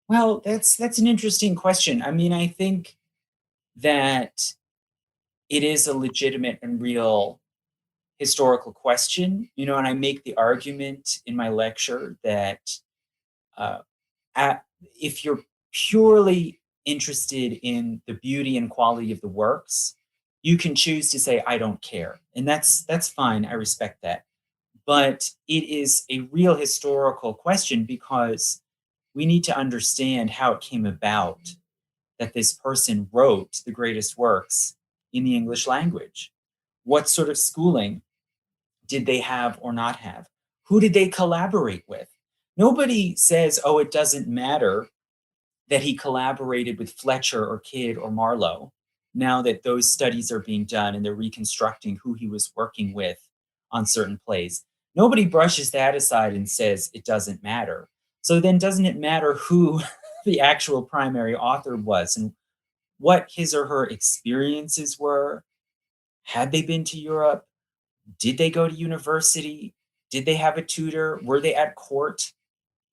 Well, that's an interesting question. I mean, I think that it is a legitimate and real historical question, and I make the argument in my lecture that if you're purely interested in the beauty and quality of the works, you can choose to say, I don't care. And that's fine. I respect that. But it is a real historical question because we need to understand how it came about that this person wrote the greatest works in the English language. What sort of schooling did they have or not have? Who did they collaborate with? Nobody says, oh, it doesn't matter that he collaborated with Fletcher or Kidd or Marlowe, now that those studies are being done and they're reconstructing who he was working with on certain plays. Nobody brushes that aside and says it doesn't matter. So then doesn't it matter who the actual primary author was and what his or her experiences were? Had they been to Europe? Did they go to university? Did they have a tutor? Were they at court?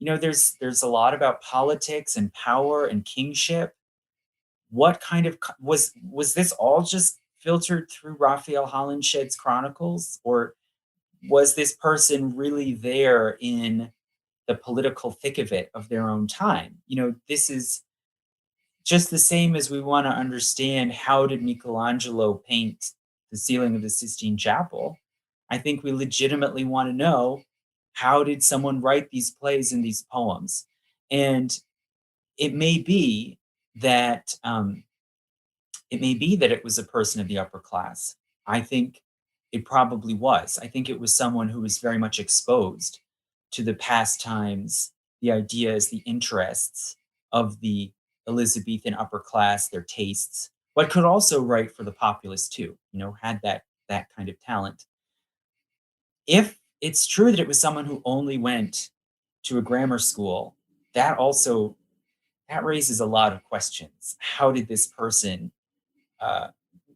There's a lot about politics and power and kingship. What kind of was this all just filtered through Raphael Holinshed's chronicles, or was this person really there in the political thick of it of their own time? This is just the same as we want to understand how did Michelangelo paint the ceiling of the Sistine Chapel. I think we legitimately want to know, how did someone write these plays and these poems? And it may be that it was a person of the upper class. I think it probably was. I think it was someone who was very much exposed to the pastimes, the ideas, the interests of the Elizabethan upper class, their tastes, but could also write for the populace too, had that kind of talent. If it's true that it was someone who only went to a grammar school, that raises a lot of questions. How did this person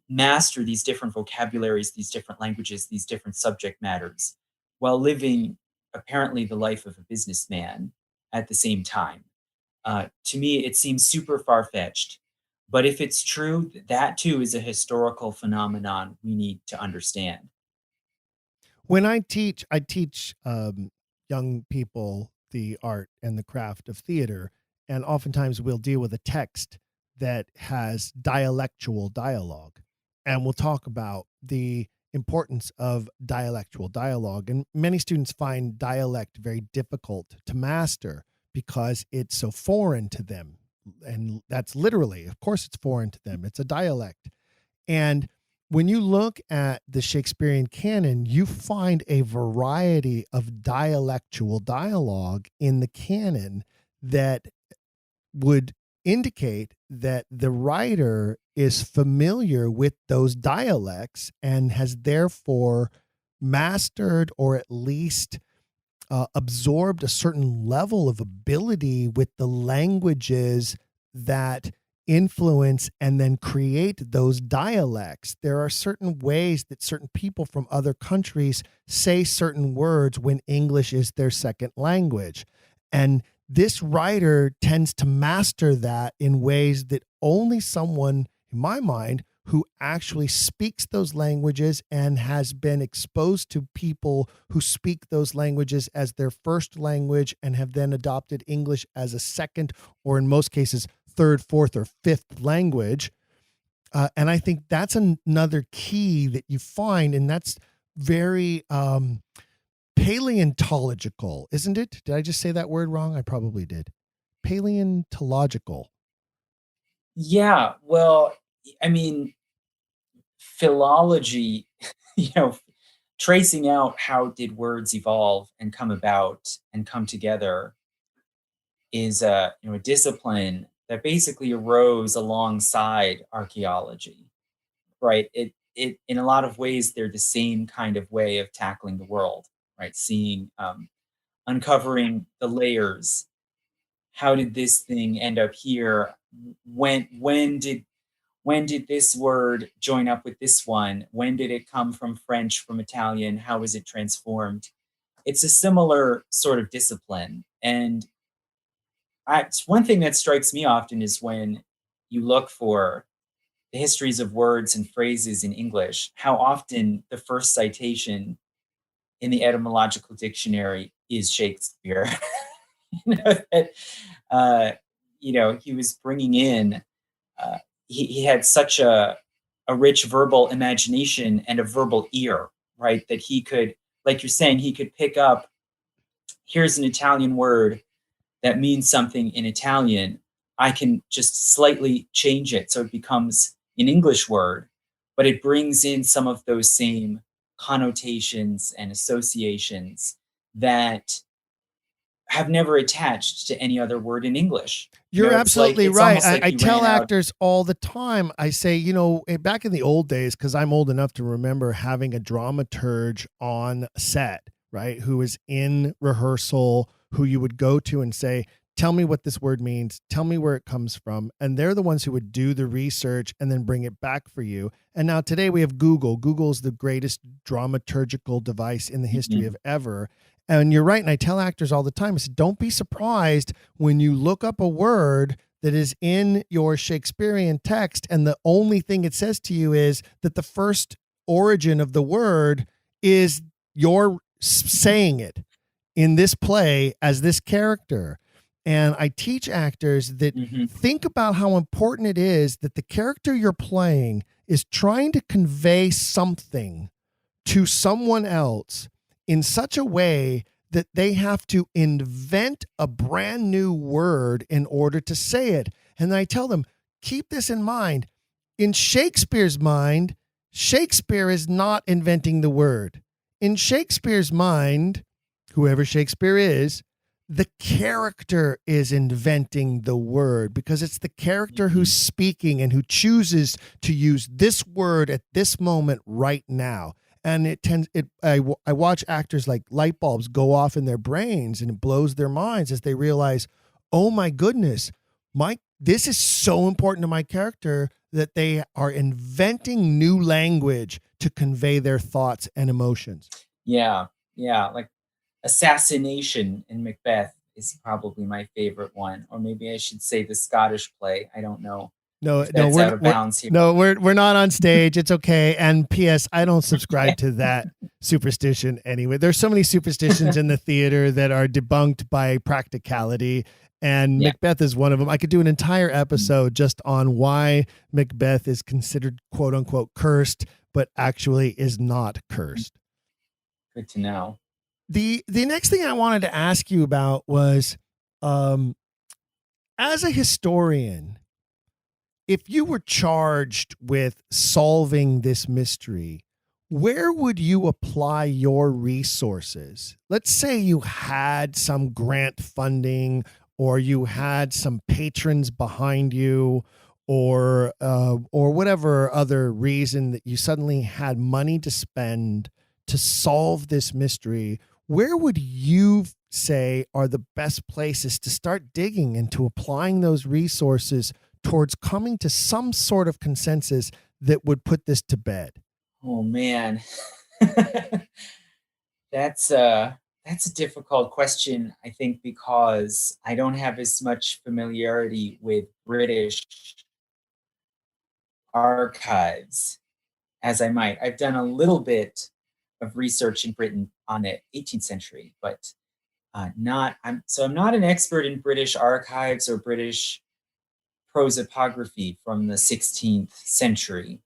master these different vocabularies, these different languages, these different subject matters, while living apparently the life of a businessman at the same time? To me, it seems super far-fetched. But if it's true, that too is a historical phenomenon we need to understand. When I teach young people the art and the craft of theater, and oftentimes we'll deal with a text that has dialectual dialogue, and we'll talk about the importance of dialectual dialogue. And many students find dialect very difficult to master because it's so foreign to them. And that's literally, of course, it's foreign to them. It's a dialect. And when you look at the Shakespearean canon, you find a variety of dialectual dialogue in the canon that would indicate that the writer is familiar with those dialects and has therefore mastered or at least absorbed a certain level of ability with the languages that influence and then create those dialects. There are certain ways that certain people from other countries say certain words when English is their second language. And this writer tends to master that in ways that only someone, in my mind, who actually speaks those languages and has been exposed to people who speak those languages as their first language and have then adopted English as a second, or in most cases, third, fourth, or fifth language. And I think that's another key that you find, and that's very paleontological, isn't it? Did I just say that word wrong? I probably did. Paleontological. Yeah, well, I mean, philology, tracing out how did words evolve and come about and come together is a discipline that basically arose alongside archaeology, right? It in a lot of ways they're the same kind of way of tackling the world, right? Seeing, uncovering the layers. How did this thing end up here? When did this word join up with this one? When did it come from French, from Italian? How was it transformed? It's a similar sort of discipline. And one thing that strikes me often is when you look for the histories of words and phrases in English, how often the first citation in the etymological dictionary is Shakespeare. He was bringing in, he had such a rich verbal imagination and a verbal ear, right? That he could, like you're saying, he could pick up, here's an Italian word that means something in Italian. I can just slightly change it so it becomes an English word, but it brings in some of those same connotations and associations that have never attached to any other word in English. You're absolutely right. Like I tell actors all the time, I say, back in the old days, because I'm old enough to remember having a dramaturge on set, right, who was in rehearsal, who you would go to and say, tell me what this word means, tell me where it comes from. And they're the ones who would do the research and then bring it back for you. And now today we have Google. Google's the greatest dramaturgical device in the history of ever. And you're right. And I tell actors all the time, I said, don't be surprised when you look up a word that is in your Shakespearean text and the only thing it says to you is that the first origin of the word is your saying it in this play as this character. And I teach actors that think about how important it is that the character you're playing is trying to convey something to someone else in such a way that they have to invent a brand new word in order to say it. And I tell them, keep this in mind. In Shakespeare's mind, Shakespeare is not inventing the word. In Shakespeare's mind, whoever Shakespeare is, the character is inventing the word because it's the character who's speaking and who chooses to use this word at this moment right now. And I watch actors like light bulbs go off in their brains and it blows their minds as they realize, oh my goodness, this is so important to my character that they are inventing new language to convey their thoughts and emotions. Yeah. Like assassination in Macbeth is probably my favorite one. Or maybe I should say the Scottish play. I don't know. No, we're out of bounds here. No, we're not on stage. It's okay. And P.S. I don't subscribe to that superstition anyway. There's so many superstitions in the theater that are debunked by practicality, and Macbeth is one of them. I could do an entire episode just on why Macbeth is considered quote unquote cursed, but actually is not cursed. Good to know. The next thing I wanted to ask you about was, as a historian, if you were charged with solving this mystery, where would you apply your resources? Let's say you had some grant funding, or you had some patrons behind you, or whatever other reason that you suddenly had money to spend to solve this mystery. Where would you say are the best places to start digging into applying those resources towards coming to some sort of consensus that would put this to bed? Oh man, that's a difficult question, I think, because I don't have as much familiarity with British archives as I might. I've done a little bit of research in Britain on the 18th century, but I'm not an expert in British archives or British prosopography from the 16th century.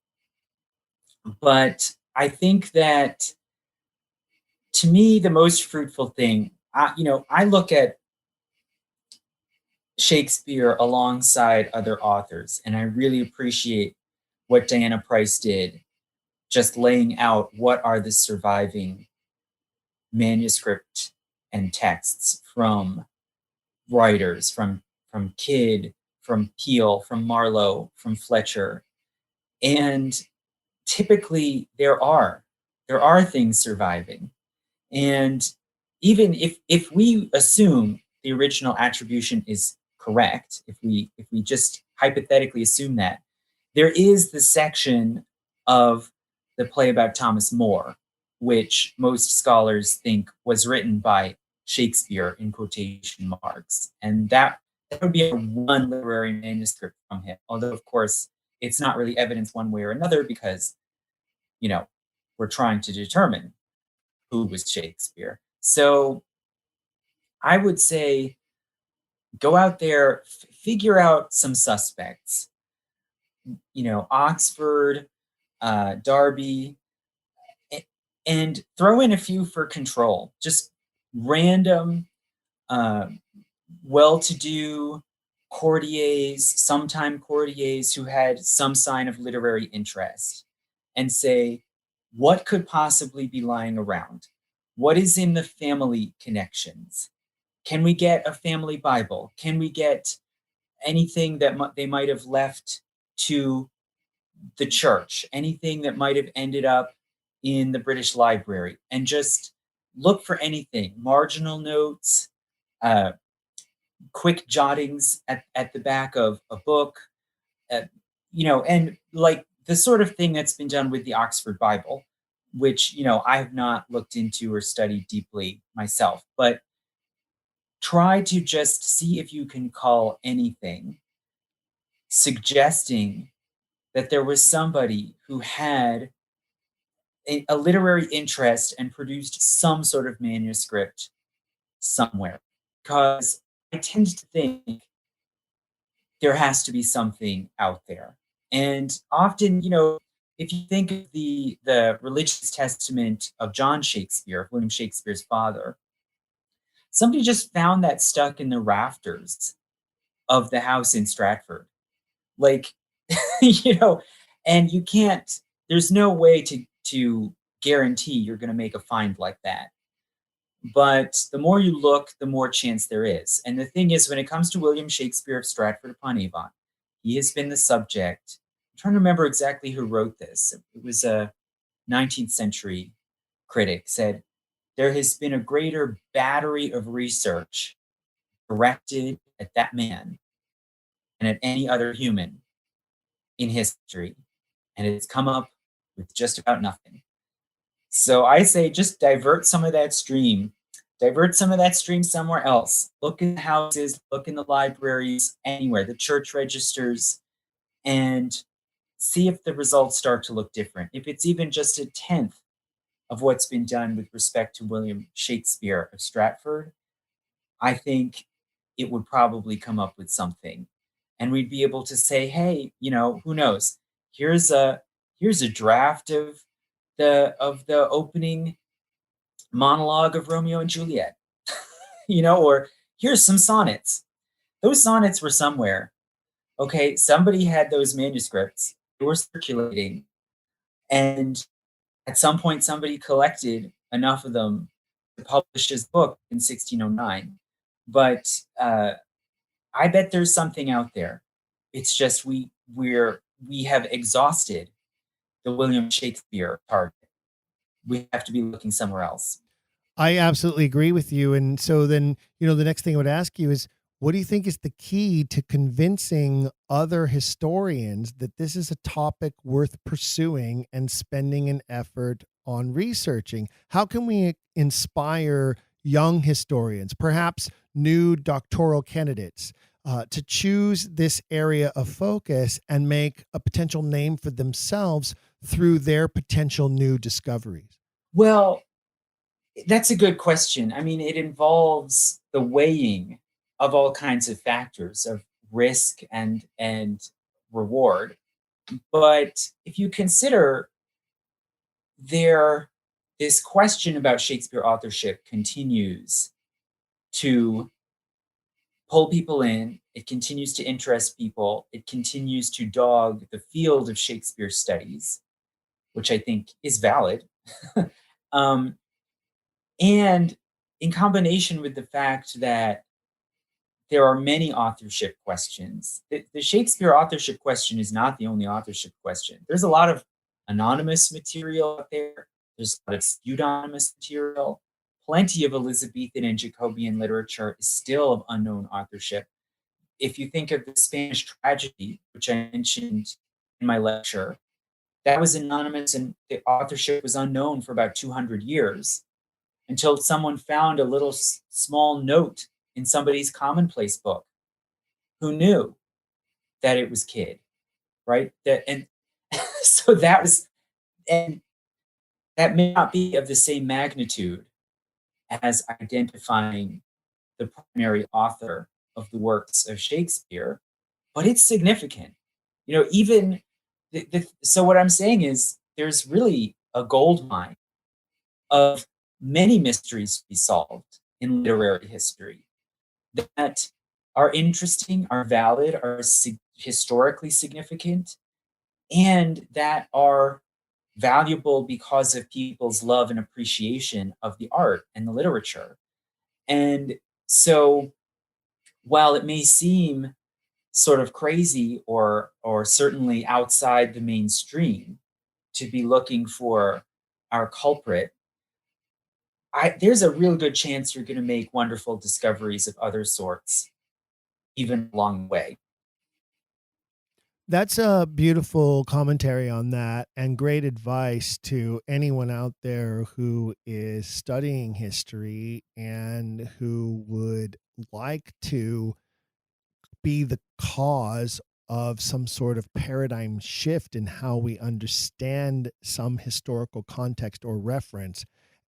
But I think that, to me, the most fruitful thing, I look at Shakespeare alongside other authors, and I really appreciate what Diana Price did, just laying out what are the surviving manuscript and texts from writers, from Kidd, from Peel, from Marlowe, from Fletcher. And typically there are things surviving. And even if we assume the original attribution is correct, if we just hypothetically assume that, there is the section of the play about Thomas More, which most scholars think was written by Shakespeare in quotation marks. And that would be one literary manuscript from him. Although, of course, it's not really evidence one way or another because, we're trying to determine who was Shakespeare. So I would say go out there, figure out some suspects, Oxford, Derby, and throw in a few for control. Just random, well-to-do sometime courtiers who had some sign of literary interest, and say, what could possibly be lying around? What is in the family connections? Can we get a family Bible? Can we get anything that they might have left to the church? Anything that might have ended up in the British Library? And just look for anything, marginal notes, quick jottings at the back of a book, and like the sort of thing that's been done with the Oxford Bible, which, I have not looked into or studied deeply myself, but try to just see if you can call anything suggesting that there was somebody who had a literary interest and produced some sort of manuscript somewhere. Because I tend to think there has to be something out there. And often, if you think of the religious testament of John Shakespeare, William Shakespeare's father, somebody just found that stuck in the rafters of the house in Stratford. Like, and you can't, there's no way to guarantee you're going to make a find like that. But the more you look, the more chance there is. And the thing is, when it comes to William Shakespeare of Stratford-upon-Avon, he has been the subject. I'm trying to remember exactly who wrote this. It was a 19th century critic said, there has been a greater battery of research directed at that man than at any other human in history. And it's come up with just about nothing. So I say just divert some of that stream somewhere else. Look in the houses, look in the libraries, anywhere, the church registers, and see if the results start to look different. If it's even just a tenth of what's been done with respect to William Shakespeare of Stratford, I think it would probably come up with something. And we'd be able to say, hey, who knows? Here's a draft of the opening monologue of Romeo and Juliet, or here's some sonnets. Those sonnets were somewhere. Okay, somebody had those manuscripts. They were circulating. And at some point, somebody collected enough of them to publish his book in 1609. But I bet there's something out there. It's just we have exhausted the William Shakespeare target. We have to be looking somewhere else. I absolutely agree with you. And so then, the next thing I would ask you is, what do you think is the key to convincing other historians that this is a topic worth pursuing and spending an effort on researching? How can we inspire young historians, perhaps new doctoral candidates, to choose this area of focus and make a potential name for themselves through their potential new discoveries? Well, that's a good question. I mean, it involves the weighing of all kinds of factors of risk and reward. But if you consider this question about Shakespeare authorship continues to pull people in, it continues to interest people, it continues to dog the field of Shakespeare studies, which I think is valid. And in combination with the fact that there are many authorship questions, the Shakespeare authorship question is not the only authorship question. There's a lot of anonymous material out there. There's a lot of pseudonymous material. Plenty of Elizabethan and Jacobean literature is still of unknown authorship. If you think of the Spanish tragedy, which I mentioned in my lecture, that was anonymous and the authorship was unknown for about 200 years until someone found a little small note in somebody's commonplace book. Who knew that it was Kidd, right? And so that was, and that may not be of the same magnitude as identifying the primary author of the works of Shakespeare, but it's significant. Even so what I'm saying is there's really a gold mine of many mysteries to be solved in literary history that are interesting, are valid, are historically significant, and that are valuable because of people's love and appreciation of the art and the literature. And so while it may seem sort of crazy or certainly outside the mainstream to be looking for our culprit, there's a real good chance you're going to make wonderful discoveries of other sorts, even along the way. That's a beautiful commentary on that and great advice to anyone out there who is studying history and who would like to be the cause of some sort of paradigm shift in how we understand some historical context or reference.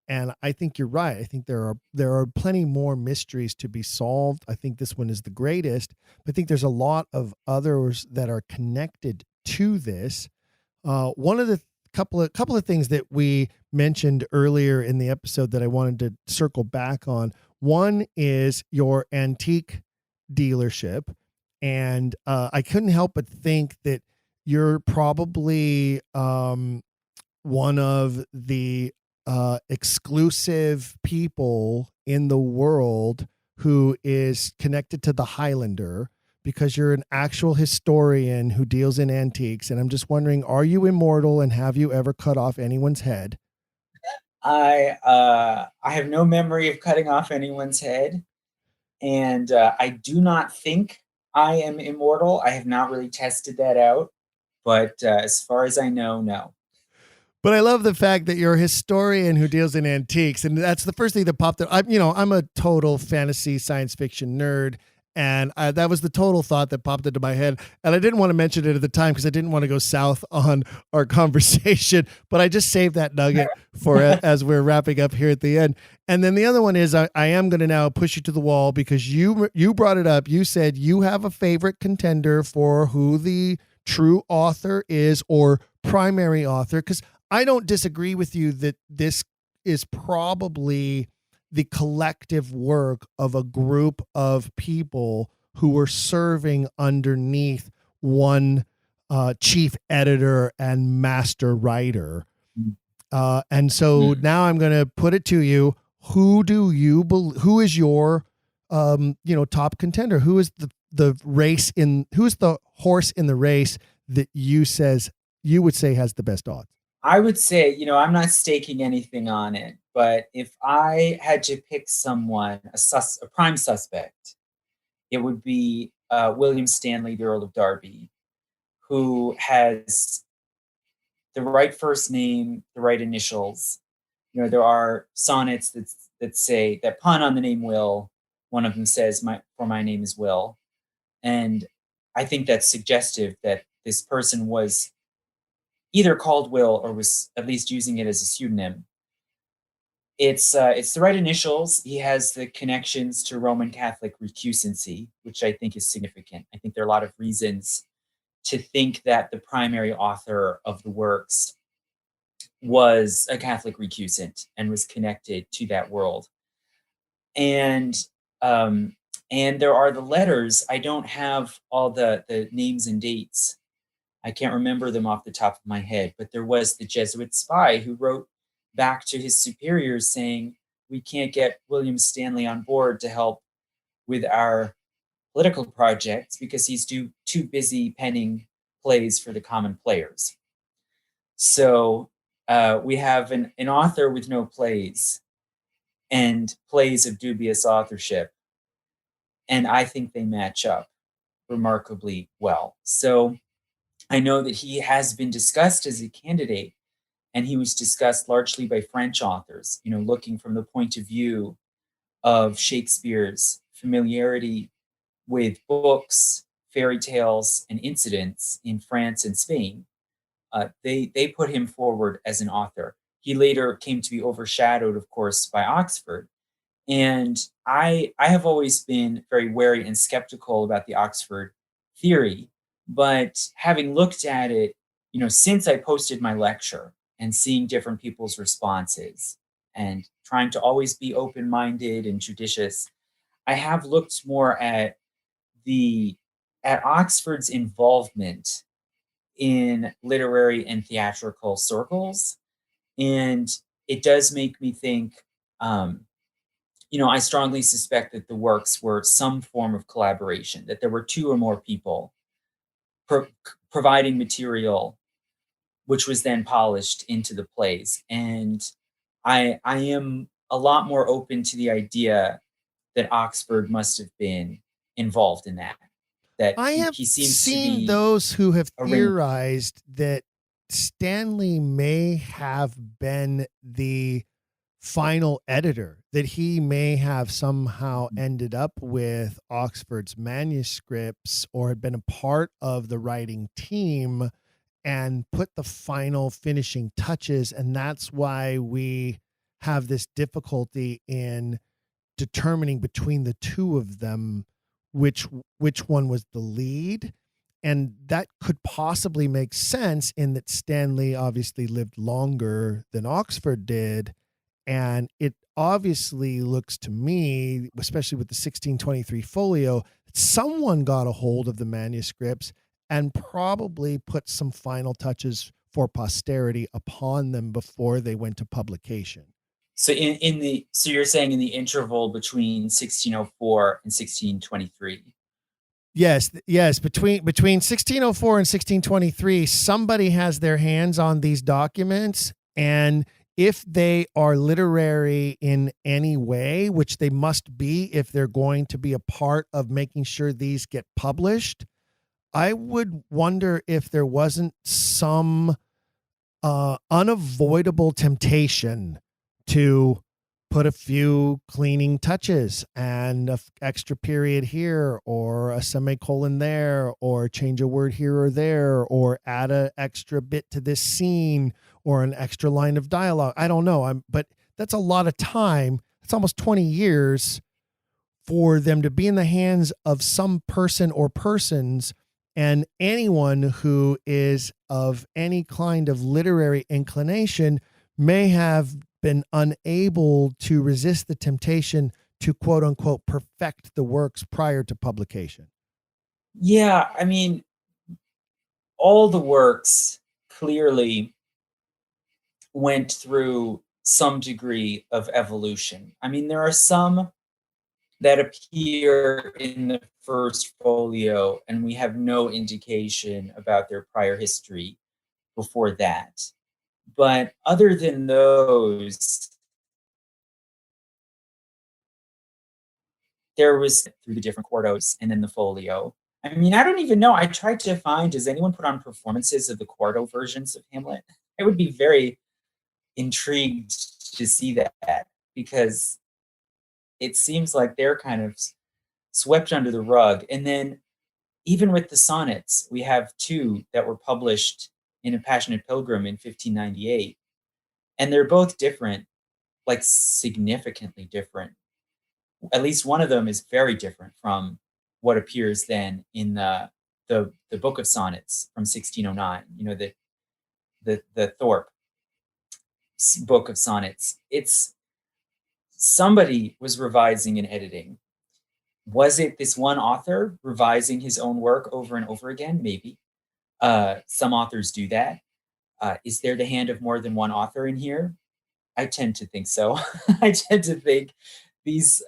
And I think you're right. I think there are plenty more mysteries to be solved. I think this one is the greatest, but I think there's a lot of others that are connected to this. One of the couple of things that we mentioned earlier in the episode that I wanted to circle back on. One is your antique dealership, and I couldn't help but think that you're probably one of the exclusive people in the world who is connected to the Highlander, because you're an actual historian who deals in antiques. And I'm just wondering, are you immortal and have you ever cut off anyone's head? I have no memory of cutting off anyone's head, and I do not think I am immortal. I have not really tested that out, but as far as I know, no. But I love the fact that you're a historian who deals in antiques, and that's the first thing that popped up. I'm a total fantasy science fiction nerd, and that was the total thought that popped into my head. And I didn't want to mention it at the time because I didn't want to go south on our conversation, but I just saved that nugget for it as we're wrapping up here at the end. And then the other one is I am going to now push you to the wall because you brought it up. You said you have a favorite contender for who the true author is or primary author, because I don't disagree with you that this is probably the collective work of a group of people who were serving underneath one chief editor and master writer. And so now I'm going to put it to you. Who is your, top contender? Who is who's the horse in the race that you would say has the best odds? I would say, I'm not staking anything on it, but if I had to pick someone, a prime suspect, it would be William Stanley, the Earl of Derby, who has the right first name, the right initials. There are sonnets that pun on the name Will. One of them says, my name is Will. And I think that's suggestive that this person was either called Will or was at least using it as a pseudonym. It's the right initials. He has the connections to Roman Catholic recusancy, which I think is significant. I think there are a lot of reasons to think that the primary author of the works was a Catholic recusant and was connected to that world. And there are the letters. I don't have all the names and dates. I can't remember them off the top of my head, but there was the Jesuit spy who wrote back to his superiors saying, we can't get William Stanley on board to help with our political projects because he's too busy penning plays for the common players. So we have an author with no plays and plays of dubious authorship. And I think they match up remarkably well. So I know that he has been discussed as a candidate, and he was discussed largely by French authors, looking from the point of view of Shakespeare's familiarity with books, fairy tales, and incidents in France and Spain. They put him forward as an author. He later came to be overshadowed, of course, by Oxford. And I have always been very wary and skeptical about the Oxford theory. But having looked at it, since I posted my lecture and seeing different people's responses and trying to always be open-minded and judicious, I have looked more at Oxford's involvement in literary and theatrical circles. And it does make me think, I strongly suspect that the works were some form of collaboration, that there were two or more people providing material, which was then polished into the plays. And I am a lot more open to the idea that Oxford must have been involved in that. That I have he seems seen to be those who have theorized that Stanley may have been the final editor, that he may have somehow ended up with Oxford's manuscripts or had been a part of the writing team and put the final finishing touches. And that's why we have this difficulty in determining between the two of them which one was the lead. And that could possibly make sense in that Stanley obviously lived longer than Oxford did. And it obviously looks to me, especially with the 1623 folio, someone got a hold of the manuscripts and probably put some final touches for posterity upon them before they went to publication. So so you're saying in the interval between 1604 and 1623. Yes. Between 1604 and 1623, somebody has their hands on these documents, and if they are literary in any way, which they must be if they're going to be a part of making sure these get published, I would wonder if there wasn't some unavoidable temptation to put a few cleaning touches and an extra period here or a semicolon there or change a word here or there or add an extra bit to this scene or an extra line of dialogue. I don't know. But that's a lot of time. It's almost 20 years for them to be in the hands of some person or persons, and anyone who is of any kind of literary inclination may have been unable to resist the temptation to quote unquote perfect the works prior to publication. Yeah, I mean, all the works clearly went through some degree of evolution. I mean, there are some that appear in the first folio, and we have no indication about their prior history before that. But other than those, there was through the different quartos and then the folio. I mean, I don't even know. I tried to find, does anyone put on performances of the quarto versions of Hamlet? I would be very intrigued to see that, because it seems like they're kind of swept under the rug. And then even with the sonnets, we have two that were published in A Passionate Pilgrim in 1598. And they're both different, like significantly different. At least one of them is very different from what appears then in the Book of Sonnets from 1609, you know, the Thorpe Book of Sonnets. It's somebody was revising and editing. Was it this one author revising his own work over and over again? Maybe. Some authors do that. Is there the hand of more than one author in here? I tend to think so. I tend to think these,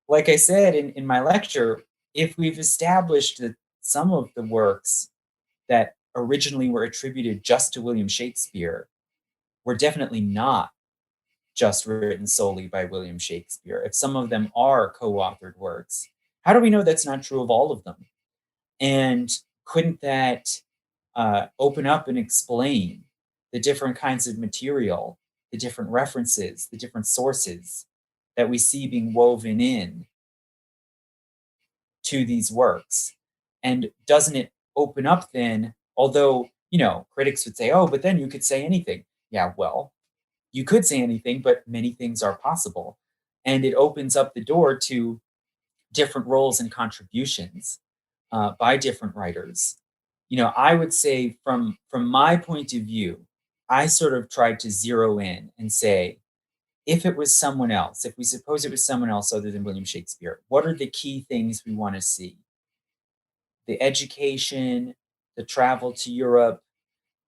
like I said in my lecture, if we've established that some of the works that originally were attributed just to William Shakespeare were definitely not just written solely by William Shakespeare, if some of them are co-authored works, how do we know that's not true of all of them? And couldn't that open up and explain the different kinds of material, the different references, the different sources that we see being woven in to these works? And doesn't it open up then, although, critics would say, oh, but then you could say anything. Yeah, well, you could say anything, but many things are possible. And it opens up the door to different roles and contributions by different writers. I would say from my point of view, I sort of tried to zero in and say, if it was someone else, if we suppose it was someone else other than William Shakespeare, what are the key things we want to see? The education, the travel to Europe,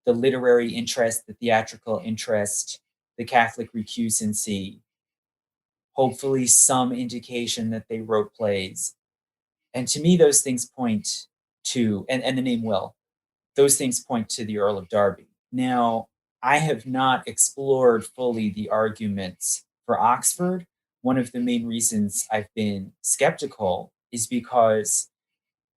the literary interest, the theatrical interest, the Catholic recusancy, hopefully some indication that they wrote plays. And to me, those things point to, and the name Will, those things point to the Earl of Derby. Now, I have not explored fully the arguments for Oxford. One of the main reasons I've been skeptical is because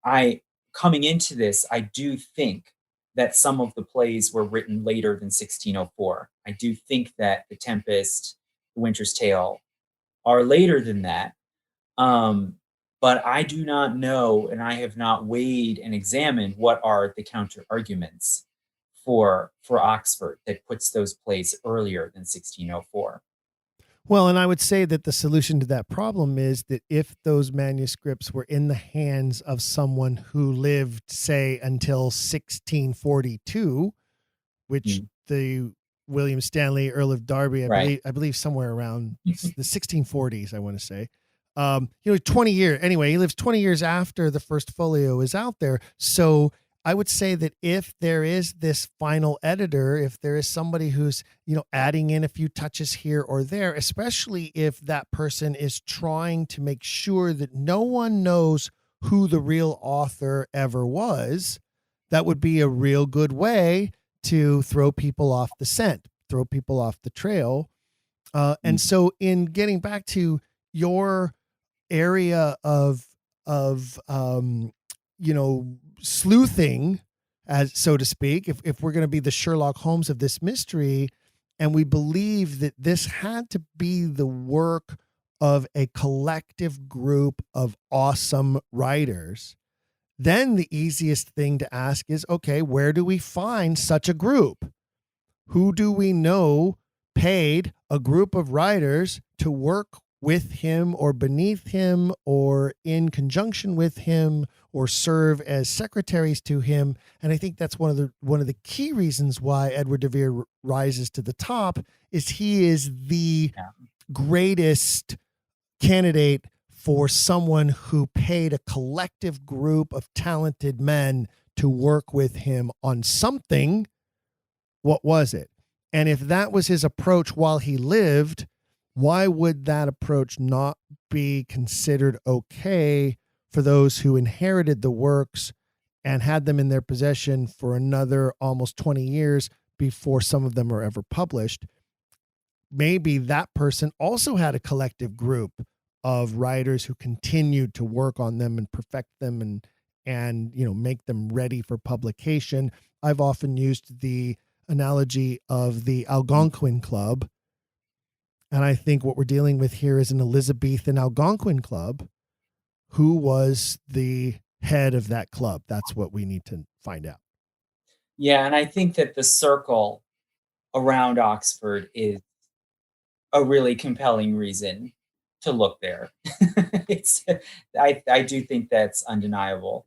coming into this, I do think that some of the plays were written later than 1604. I do think that The Tempest, The Winter's Tale are later than that. But I do not know, and I have not weighed and examined what are the counter arguments for Oxford that puts those plays earlier than 1604. Well, and I would say that the solution to that problem is that if those manuscripts were in the hands of someone who lived, say, until 1642, which the William Stanley, Earl of Derby, I believe somewhere around the 1640s, I want to say. 20 years. Anyway, he lives 20 years after the first folio is out there. So I would say that if there is this final editor, if there is somebody who's, adding in a few touches here or there, especially if that person is trying to make sure that no one knows who the real author ever was, that would be a real good way to throw people off the scent, throw people off the trail. And so in getting back to your area of sleuthing, as so to speak, if we're going to be the Sherlock Holmes of this mystery, and we believe that this had to be the work of a collective group of awesome writers, then the easiest thing to ask is, okay, where do we find such a group? Who do we know paid a group of writers to work with him or beneath him or in conjunction with him or serve as secretaries to him? And I think that's one of the key reasons why Edward de Vere rises to the top is he is the greatest candidate for someone who paid a collective group of talented men to work with him on something, what was it? And if that was his approach while he lived, why would that approach not be considered okay for those who inherited the works and had them in their possession for another almost 20 years before some of them are ever published? Maybe that person also had a collective group of writers who continued to work on them and perfect them and make them ready for publication. I've often used the analogy of the Algonquin Club. And I think what we're dealing with here is an Elizabethan Algonquin Club. Who was the head of that club? That's what we need to find out. Yeah, and I think that the circle around Oxford is a really compelling reason to look there. I do think that's undeniable.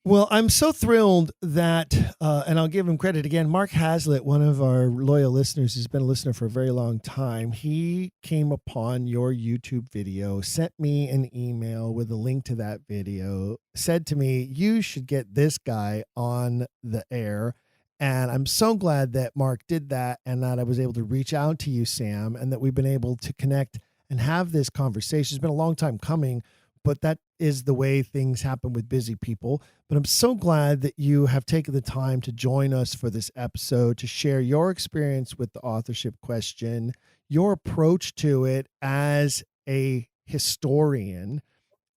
Well, I'm so thrilled that, and I'll give him credit again, Mark Hazlitt, one of our loyal listeners, who's been a listener for a very long time. He came upon your YouTube video, sent me an email with a link to that video, said to me, you should get this guy on the air. And I'm so glad that Mark did that and that I was able to reach out to you, Sam, and that we've been able to connect and have this conversation. It's been a long time coming, but that is the way things happen with busy people. But I'm so glad that you have taken the time to join us for this episode, to share your experience with the authorship question, your approach to it as a historian,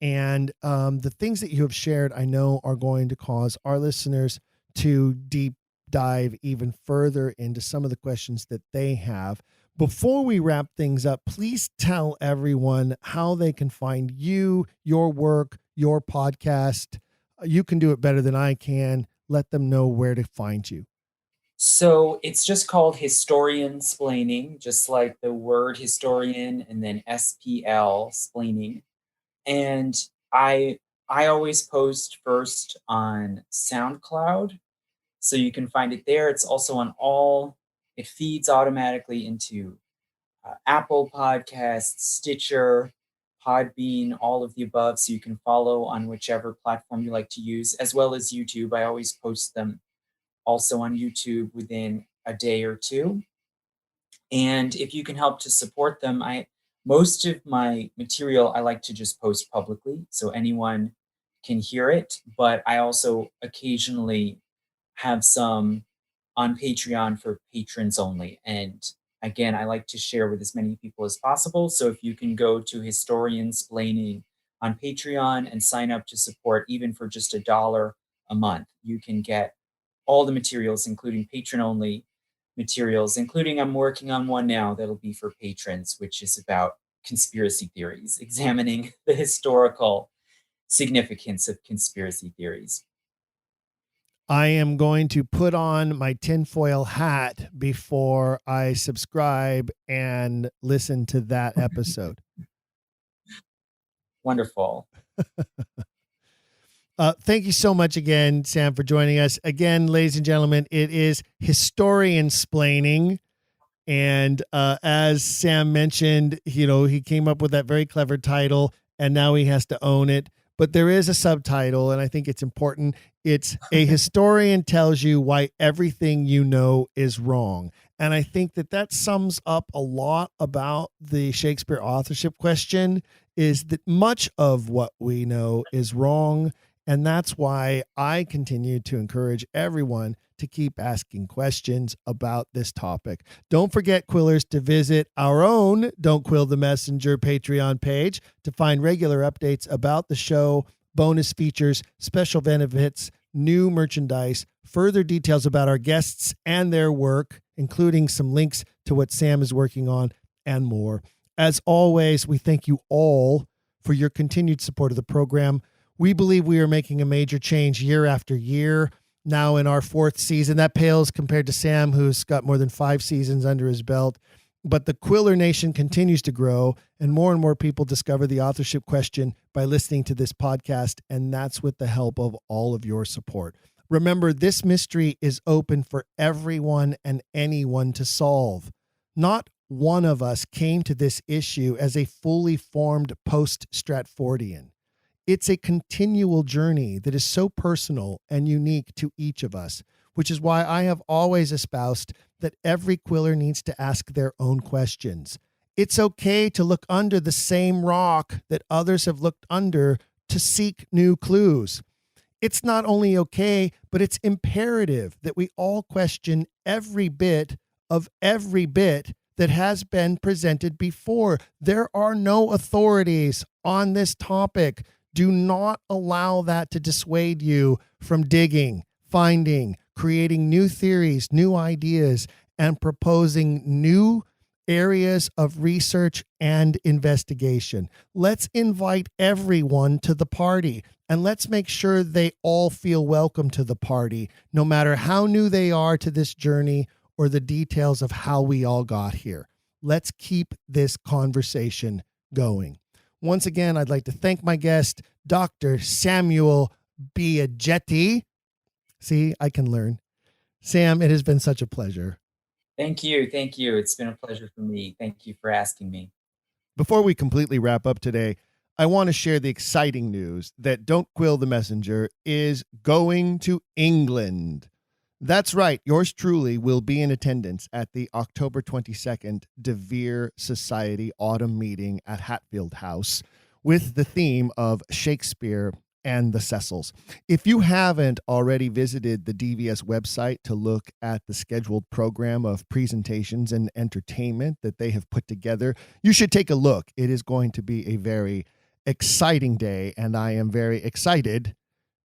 and the things that you have shared, I know, are going to cause our listeners to deep dive even further into some of the questions that they have. Before we wrap things up, please tell everyone how they can find you, your work, your podcast. You can do it better than I can. Let them know where to find you. So it's just called Historiansplaining, just like the word historian and then SPL, splaining. And I always post first on SoundCloud, so you can find it there. It's also on it feeds automatically into Apple Podcasts, Stitcher, Podbean, all of the above. So you can follow on whichever platform you like to use, as well as YouTube. I always post them also on YouTube within a day or two. And if you can help to support them, most of my material I like to just post publicly so anyone can hear it. But I also occasionally have some on Patreon for patrons only. And again, I like to share with as many people as possible. So if you can go to Historiansplaining on Patreon and sign up to support, even for just $1 a month, you can get all the materials, including patron-only materials, including I'm working on one now that'll be for patrons, which is about conspiracy theories, examining the historical significance of conspiracy theories. I am going to put on my tinfoil hat before I subscribe and listen to that episode. Wonderful. Thank you so much again, Sam, for joining us. Again, ladies and gentlemen, it is Historiansplaining. And as Sam mentioned, he came up with that very clever title, and now he has to own it. But there is a subtitle, and I think it's important. It's A Historian Tells You Why Everything You Know Is Wrong. And I think that sums up a lot about the Shakespeare authorship question, is that much of what we know is wrong. And that's why I continue to encourage everyone to keep asking questions about this topic. Don't forget, Quillers, to visit our own Don't Quill the Messenger Patreon page to find regular updates about the show, bonus features, special benefits, new merchandise, further details about our guests and their work, including some links to what Sam is working on and more. As always, we thank you all for your continued support of the program. We believe we are making a major change year after year. Now in our 4th season, that pales compared to Sam, who's got more than 5 seasons under his belt. But the Quiller Nation continues to grow, and more people discover the authorship question by listening to this podcast, and that's with the help of all of your support. Remember, this mystery is open for everyone and anyone to solve. Not one of us came to this issue as a fully formed post-Stratfordian. It's a continual journey that is so personal and unique to each of us, which is why I have always espoused that every quiller needs to ask their own questions. It's okay to look under the same rock that others have looked under to seek new clues. It's not only okay, but it's imperative that we all question every bit that has been presented before. There are no authorities on this topic. Do not allow that to dissuade you from digging, finding, creating new theories, new ideas, and proposing new areas of research and investigation. Let's invite everyone to the party, and let's make sure they all feel welcome to the party, no matter how new they are to this journey or the details of how we all got here. Let's keep this conversation going. Once again, I'd like to thank my guest, Dr. Samuel Biagetti. See, I can learn. Sam, it has been such a pleasure. Thank you. Thank you. It's been a pleasure for me. Thank you for asking me. Before we completely wrap up today, I want to share the exciting news that Don't Quill the Messenger is going to England. That's right. Yours truly will be in attendance at the October 22nd De Vere Society Autumn Meeting at Hatfield House with the theme of Shakespeare and the Cecils. If you haven't already visited the DVS website to look at the scheduled program of presentations and entertainment that they have put together, you should take a look. It is going to be a very exciting day, and I am very excited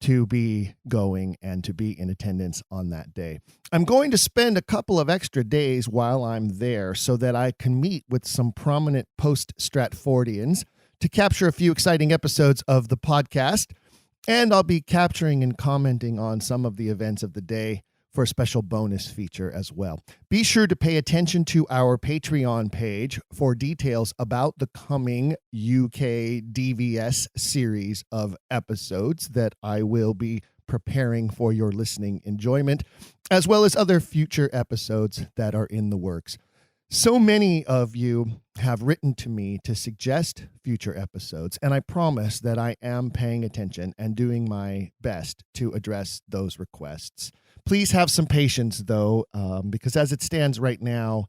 to be going and to be in attendance on that day. I'm going to spend a couple of extra days while I'm there so that I can meet with some prominent post-Stratfordians to capture a few exciting episodes of the podcast. And I'll be capturing and commenting on some of the events of the day for a special bonus feature as well. Be sure to pay attention to our Patreon page for details about the coming UK DVS series of episodes that I will be preparing for your listening enjoyment, as well as other future episodes that are in the works. So many of you have written to me to suggest future episodes, and I promise that I am paying attention and doing my best to address those requests. Please have some patience, though, because as it stands right now,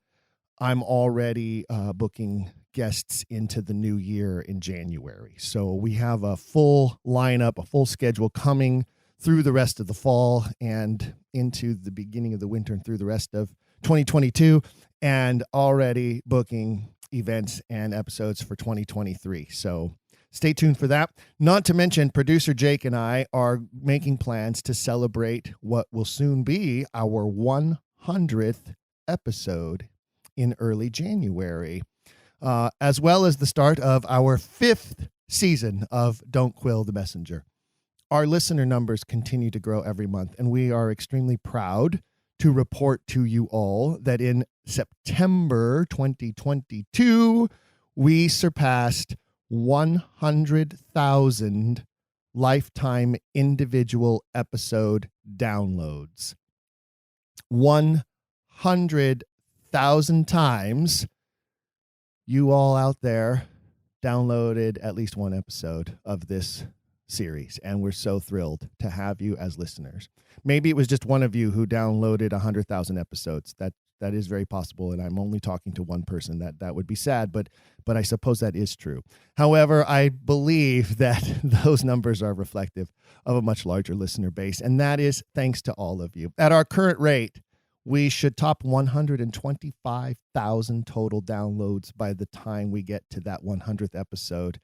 I'm already booking guests into the new year in January. So we have a full lineup, a full schedule coming through the rest of the fall and into the beginning of the winter and through the rest of 2022, and already booking events and episodes for 2023. So stay tuned for that. Not to mention, producer Jake and I are making plans to celebrate what will soon be our 100th episode in early January, as well as the start of our 5th season of Don't Quill the Messenger. Our listener numbers continue to grow every month, and we are extremely proud to report to you all that in September 2022, we surpassed 100,000 lifetime individual episode downloads. 100,000 times you all out there downloaded at least one episode of this series, and we're so thrilled to have you as listeners. Maybe it was just one of you who downloaded 100,000 episodes. That is very possible, and I'm only talking to one person. That would be sad, but I suppose that is true. However, I believe that those numbers are reflective of a much larger listener base, and that is thanks to all of you. At our current rate, we should top 125,000 total downloads by the time we get to that 100th episode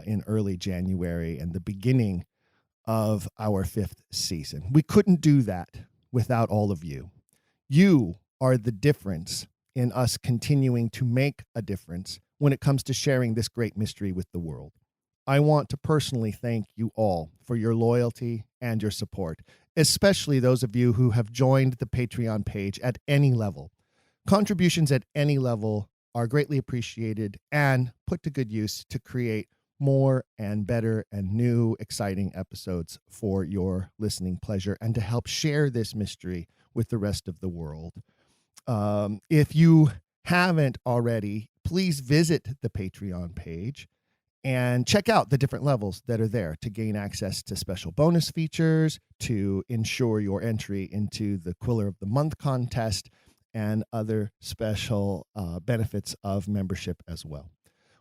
in early January and the beginning of our 5th season. We couldn't do that without all of you. You are the difference in us continuing to make a difference when it comes to sharing this great mystery with the world. I want to personally thank you all for your loyalty and your support, especially those of you who have joined the Patreon page at any level. Contributions at any level are greatly appreciated and put to good use to create more and better and new exciting episodes for your listening pleasure and to help share this mystery with the rest of the world. If you haven't already, please visit the Patreon page and check out the different levels that are there to gain access to special bonus features, to ensure your entry into the Quiller of the Month contest, and other special benefits of membership as well.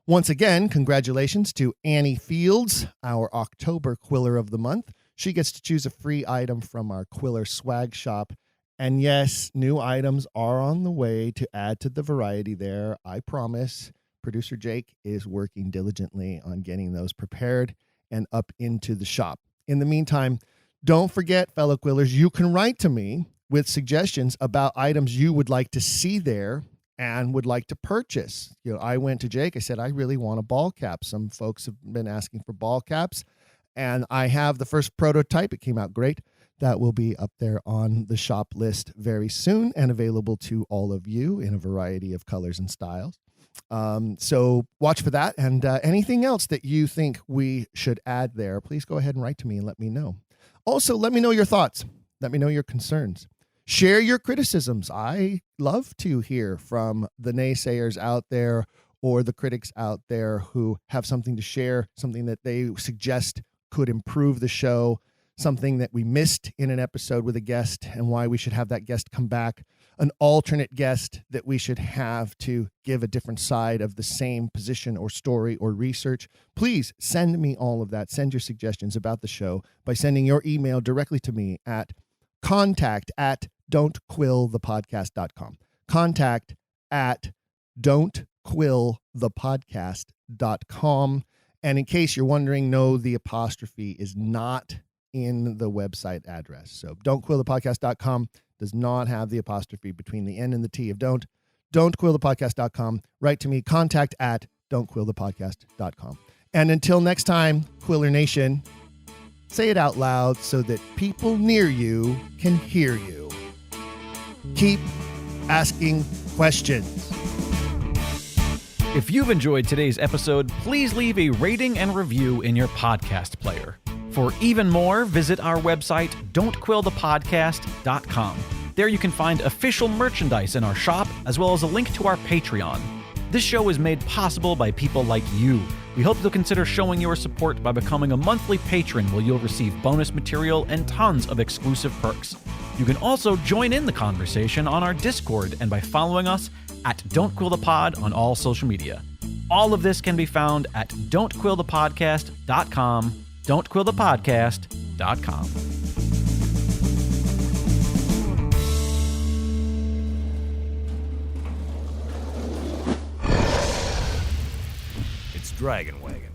Once again, congratulations to Annie Fields, our October Quiller of the Month. She gets to choose a free item from our Quiller swag shop. And yes, new items are on the way to add to the variety there. I promise. Producer Jake is working diligently on getting those prepared and up into the shop. In the meantime, don't forget, fellow Quillers, you can write to me with suggestions about items you would like to see there and would like to purchase. You know, I went to Jake. I said, I really want a ball cap. Some folks have been asking for ball caps, and I have the first prototype. It came out great. That will be up there on the shop list very soon and available to all of you in a variety of colors and styles. So watch for that. And anything else that you think we should add there, please go ahead and write to me and let me know. Also, let me know your thoughts. Let me know your concerns. Share your criticisms. I love to hear from the naysayers out there or the critics out there who have something to share, something that they suggest could improve the show, something that we missed in an episode with a guest and why we should have that guest come back, an alternate guest that we should have to give a different side of the same position or story or research. Please send me all of that. Send your suggestions about the show by sending your email directly to me at contact@don'tquillthepodcast.com. contact@don'tquillthepodcast.com. And in case you're wondering, no, the apostrophe is not in the website address. So don'tquillthepodcast.com does not have the apostrophe between the N and the T of don't. Don'tquillthepodcast.com. Write to me, contact@don'tquillthepodcast.com. And until next time, Quiller Nation, say it out loud so that people near you can hear you. Keep asking questions. If you've enjoyed today's episode, please leave a rating and review in your podcast player. For even more, visit our website, don'tquillthepodcast.com. There you can find official merchandise in our shop, as well as a link to our Patreon. This show is made possible by people like you. We hope you'll consider showing your support by becoming a monthly patron, where you'll receive bonus material and tons of exclusive perks. You can also join in the conversation on our Discord and by following us at Don't Quill the Pod on all social media. All of this can be found at don'tquillthepodcast.com, don'tquillthepodcast.com. It's Dragon Wagon.